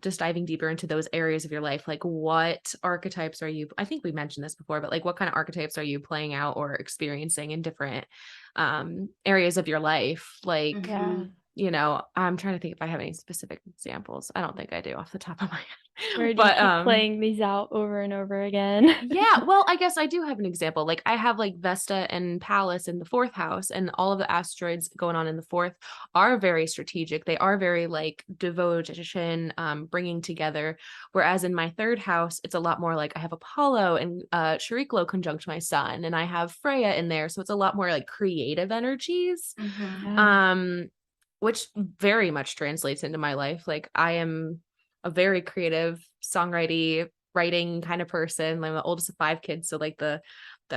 just diving deeper into those areas of your life. Like, what archetypes are you, I think we mentioned this before, but like what kind of archetypes are you playing out or experiencing in different areas of your life? Like, you know, I'm trying to think if I have any specific examples. I don't think I do off the top of my Or head. do you But keep playing these out over and over again? yeah, well, I guess I do have an example. Like I have like Vesta and Pallas in the fourth house, and all of the asteroids going on in the fourth are very strategic. They are very like devotion, bringing together. Whereas in my third house, it's a lot more like I have Apollo and Chariklo conjunct my sun, and I have Freya in there, so it's a lot more like creative energies. Yeah. Which very much translates into my life. Like I am a very creative songwriting writing kind of person. I'm the oldest of 5 kids, so like the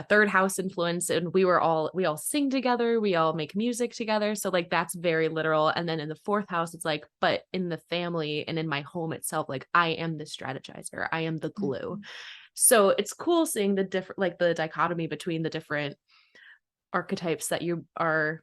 third house influence, and we all sing together, we all make music together, so like that's very literal. And then in the fourth house, it's like, but in the family and in my home itself, like I am the strategizer, I am the glue. So it's cool seeing the different, like the dichotomy between the different archetypes that you are,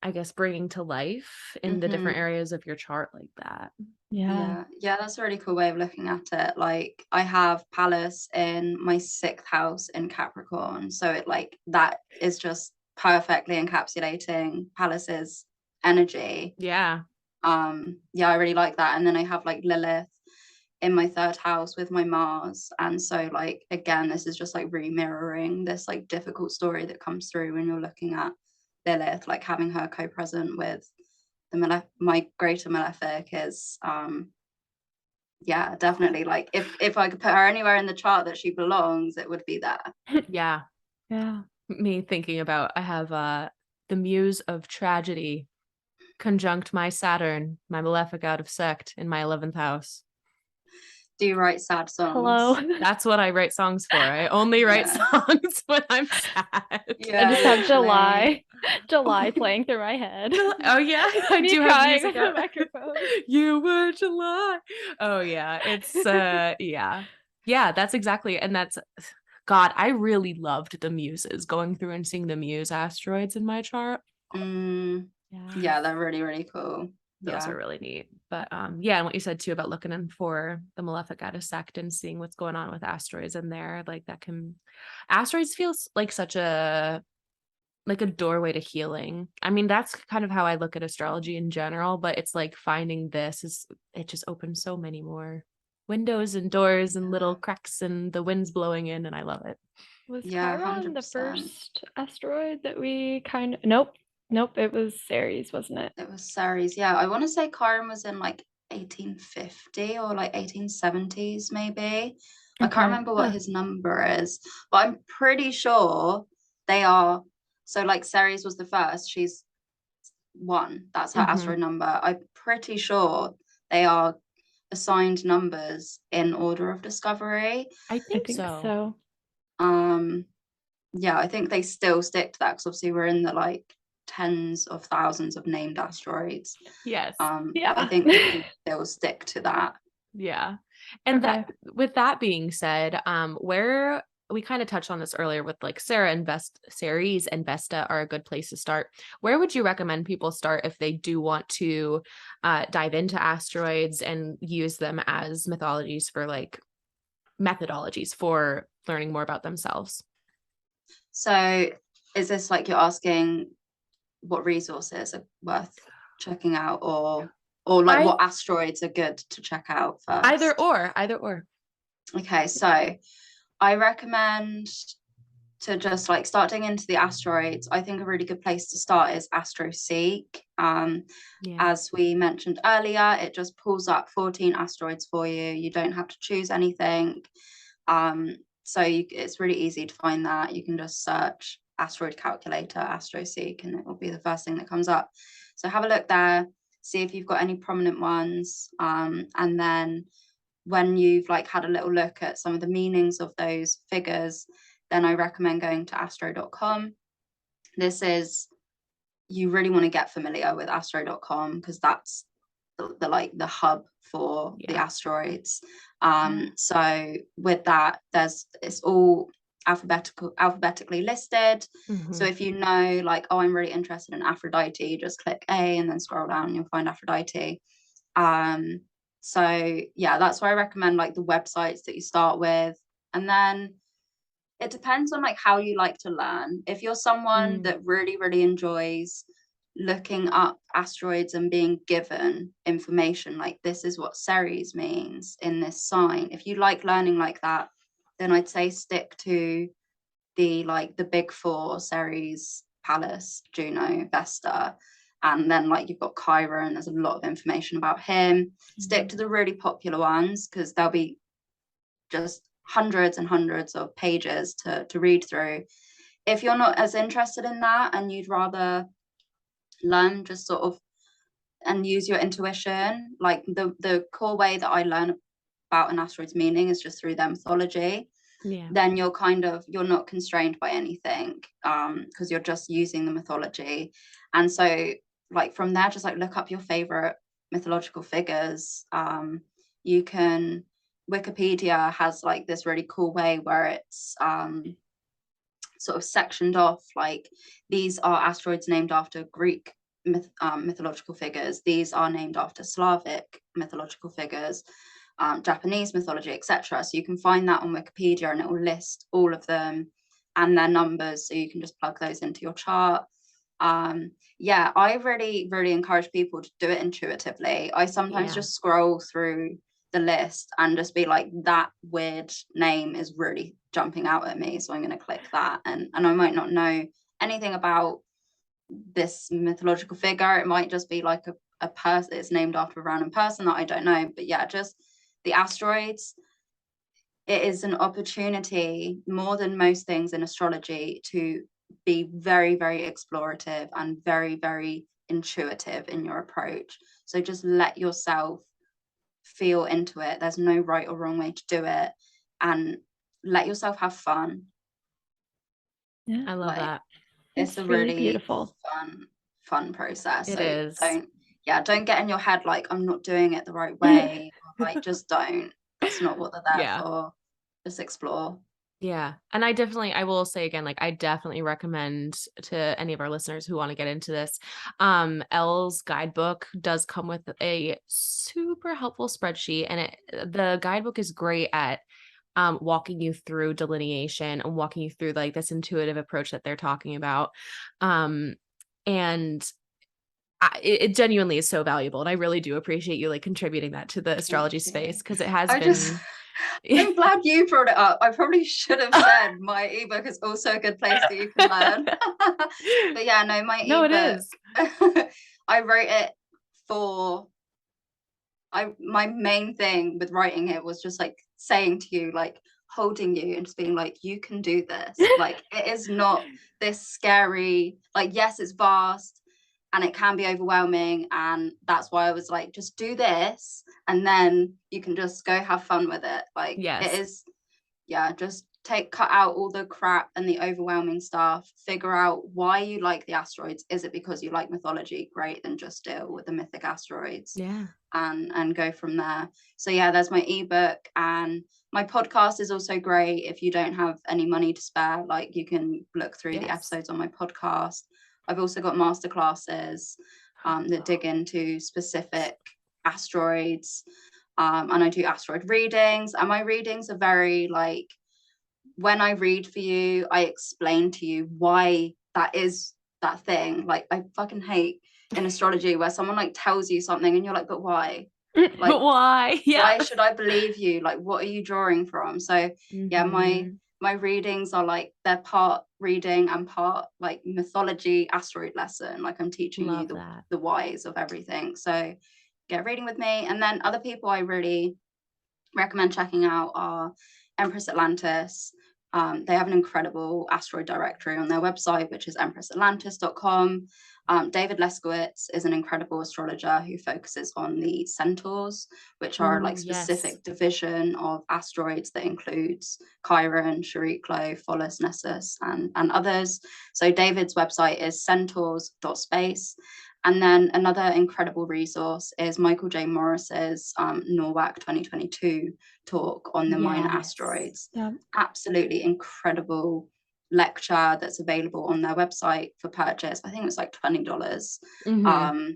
I guess, bringing to life in the different areas of your chart like that. Yeah. Yeah, that's a really cool way of looking at it. Like I have Pallas in my 6th house in Capricorn, so it like that is just perfectly encapsulating Pallas's energy. Yeah. Yeah, I really like that. And then I have like Lilith in my 3rd house with my Mars, and so like again, this is just like really mirroring this like difficult story that comes through when you're looking at Lilith, like having her co-present with my greater malefic is yeah, definitely. Like if I could put her anywhere in the chart that she belongs, it would be there. Yeah. Yeah. Me thinking about, I have the muse of tragedy conjunct my Saturn, my malefic out of sect in my 11th house. Do you write sad songs? Hello. That's what I write songs for. I only write Yeah. songs when I'm sad. Yeah, I just have literally. July playing through my head. Oh yeah, I Me do have crying music on out. the microphone. You were July. Oh yeah, it's yeah, that's exactly. And that's, God, I really loved the muses, going through and seeing the muse asteroids in my chart. Yeah, they're really, really cool. Those are really neat. But yeah, and what you said too about looking in for the malefic out of sect and seeing what's going on with asteroids in there, like that can, asteroids feels like such a, like a doorway to healing. I mean, that's kind of how I look at astrology in general, but it's like finding this is, it just opens so many more windows and doors and little cracks, and the wind's blowing in, and I love it. Was Yeah, Chiron the 100%. first asteroid that we kind of Nope, it was Ceres, wasn't it? It was Ceres. Yeah, I want to say Chiron was in like 1850 or like 1870s maybe. I can't remember what his number is, but I'm pretty sure they are. So like Ceres was the first, she's 1, that's her asteroid number. I'm pretty sure they are assigned numbers in order of discovery. I think so. Yeah, I think they still stick to that because obviously we're in the like tens of thousands of named asteroids. Yes. Yeah. I think they'll stick to that. Yeah. And that, with that being said, where we kind of touched on this earlier with like Ceres and Vesta are a good place to start. Where would you recommend people start if they do want to dive into asteroids and use them as mythologies for like methodologies for learning more about themselves? So is this like you're asking what resources are worth checking out, or like what asteroids are good to check out first? Either or. Okay, so I recommend to just like start digging into the asteroids. I think a really good place to start is AstroSeek. As we mentioned earlier, it just pulls up 14 asteroids for you. You don't have to choose anything. So it's really easy to find that. You can just search asteroid calculator, AstroSeek, and it will be the first thing that comes up. So have a look there, see if you've got any prominent ones. And then when you've like had a little look at some of the meanings of those figures, then I recommend going to astro.com. This is, you really want to get familiar with astro.com because that's the like the hub for the asteroids. So with that, it's all alphabetically listed. So if you know like, oh, I'm really interested in Aphrodite, you just click A and then scroll down and you'll find Aphrodite. So yeah, that's why I recommend like the websites that you start with. And then it depends on like how you like to learn. If you're someone that really, really enjoys looking up asteroids and being given information like this is what Ceres means in this sign. If you like learning like that, then I'd say stick to the big four: Ceres, Pallas, Juno, Vesta, and then like you've got Chiron. There's a lot of information about him. Stick to the really popular ones because there'll be just hundreds and hundreds of pages to read through. If you're not as interested in that and you'd rather learn just sort of and use your intuition, like the core way that I learn about an asteroid's meaning is just through their mythology. Then you're not constrained by anything, because you're just using the mythology. And so like from there, just like look up your favorite mythological figures. You can, Wikipedia has like this really cool way where it's sort of sectioned off, like these are asteroids named after Greek mythological figures, these are named after Slavic mythological figures, Japanese mythology, etc. So you can find that on Wikipedia and it will list all of them and their numbers, so you can just plug those into your chart. Yeah, I really encourage people to do it intuitively. I sometimes just scroll through the list and just be like, that weird name is really jumping out at me, so I'm going to click that. And I might not know anything about this mythological figure. It might just be like a person, it's named after a random person that I don't know. But yeah, just the asteroids, it is an opportunity more than most things in astrology to be very explorative and very intuitive in your approach. So just let yourself feel into it. There's no right or wrong way to do it, and let yourself have fun. I love that. It's a really beautiful fun process. It so is. Don't get in your head like I'm not doing it the right way. Like just don't. That's not what they're there for. Just explore. Yeah. And I will say again, like I definitely recommend to any of our listeners who want to get into this. Elle's guidebook does come with a super helpful spreadsheet, and the guidebook is great at walking you through delineation and walking you through like this intuitive approach that they're talking about. And it genuinely is so valuable, and I really do appreciate you like contributing that to the astrology space, because it has been. I'm glad you brought it up. I probably should have said my ebook is also a good place that you can learn. But yeah, no, my ebook. It is. I wrote it for. My main thing with writing it was just like saying to you, like holding you and just being like, you can do this. Like it is not this scary. Like yes, it's vast and it can be overwhelming, and that's why I was like, just do this and then you can just go have fun with it. Like it is, just cut out all the crap and the overwhelming stuff, figure out why you like the asteroids. Is it because you like mythology? Great, then just deal with the mythic asteroids and go from there. So yeah, there's my ebook, and my podcast is also great if you don't have any money to spare. Like you can look through the episodes on my podcast. I've also got masterclasses that dig into specific asteroids, and I do asteroid readings, and my readings are very like, when I read for you, I explain to you why that is that thing. Like I fucking hate in astrology where someone like tells you something and you're like, but why? Like, but why? Why should I believe you? Like, what are you drawing from? So yeah, my readings are like, they're part reading and part like mythology asteroid lesson. Like I'm teaching you the whys of everything. So get reading with me. And then other people I really recommend checking out are Empress Atlantis. They have an incredible asteroid directory on their website, which is empressatlantis.com. David Leskowitz is an incredible astrologer who focuses on the centaurs, which are like specific division of asteroids that includes Chiron, Chariklo, Phallus, Nessus, and others. So David's website is centaurs.space. And then another incredible resource is Michael J. Morris's NORWAC 2022 talk on the minor asteroids. Absolutely incredible lecture that's available on their website for purchase. I think it's like $20.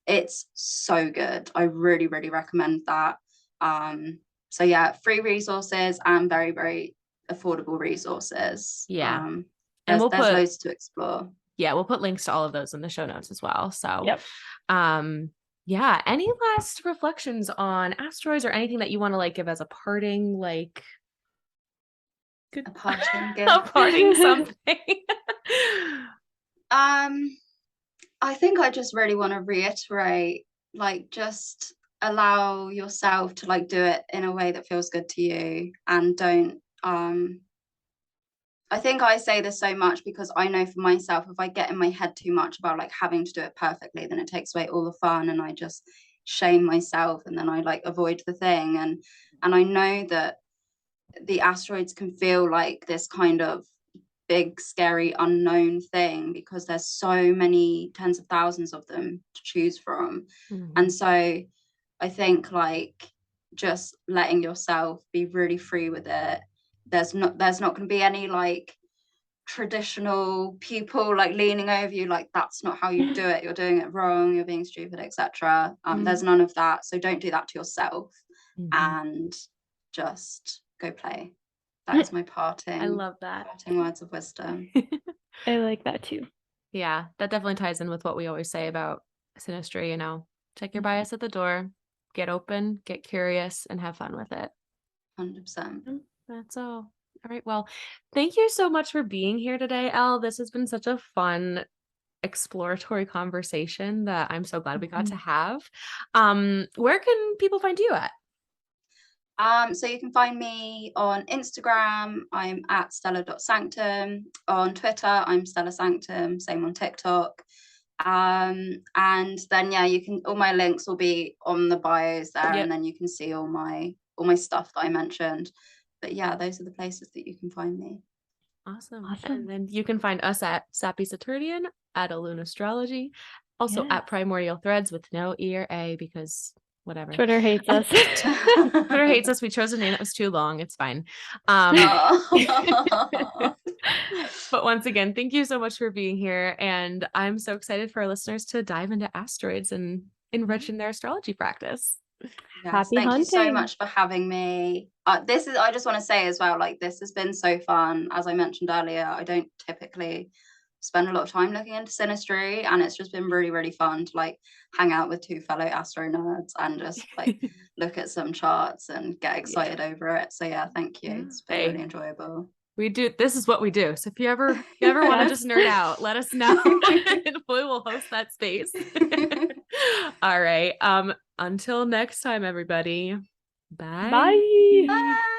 It's so good. I really recommend that. So yeah, free resources and very affordable resources. And there's loads to explore. Yeah, we'll put links to all of those in the show notes as well. So, Yep. yeah, any last reflections on asteroids or anything that you want to like give as a parting, like good A parting a gift. parting something? I think I just really want to reiterate, like, just allow yourself to like do it in a way that feels good to you, and don't I think I say this so much because I know for myself, if I get in my head too much about like having to do it perfectly, then it takes away all the fun, and I just shame myself, and then I like avoid the thing. And I know that the asteroids can feel like this kind of big, scary, unknown thing because there's so many tens of thousands of them to choose from. And so I think like just letting yourself be really free with it. There's not going to be any like traditional people like leaning over you like that's not how you do it, you're doing it wrong, you're being stupid, etc. There's none of that, so don't do that to yourself, and just go play. That is my parting. I love that. Parting words of wisdom. I like that too. Yeah, that definitely ties in with what we always say about Synastry, you know, check your bias at the door, get open, get curious, and have fun with it. 100%. That's all. All right. Well, thank you so much for being here today, Elle. This has been such a fun exploratory conversation that I'm so glad we got to have. Where can people find you at? So you can find me on Instagram. I'm at Steller.Sanctum. On Twitter, I'm StellerSanctum. Same on TikTok. And then yeah, you can, all my links will be on the bios there, and then you can see all my stuff that I mentioned. But yeah, those are the places that you can find me. Awesome. And then you can find us at Sappy Saturnian, at Astrology, also at Primordial Threads with no E or A because whatever. Twitter hates us. Twitter hates us. We chose a name that was too long. It's fine. But once again, thank you so much for being here. And I'm so excited for our listeners to dive into asteroids and enrich in their astrology practice. Yes, thank you so much for having me. I just want to say as well, like, this has been so fun. As I mentioned earlier, I don't typically spend a lot of time looking into Synastry, and it's just been really, really fun to like hang out with two fellow astro nerds and just like look at some charts and get excited over it. So yeah, thank you. It's been really enjoyable. This is what we do. So if you ever want to just nerd out, let us know and we will host that space. All right. Until next time, everybody. Bye. Bye. Bye.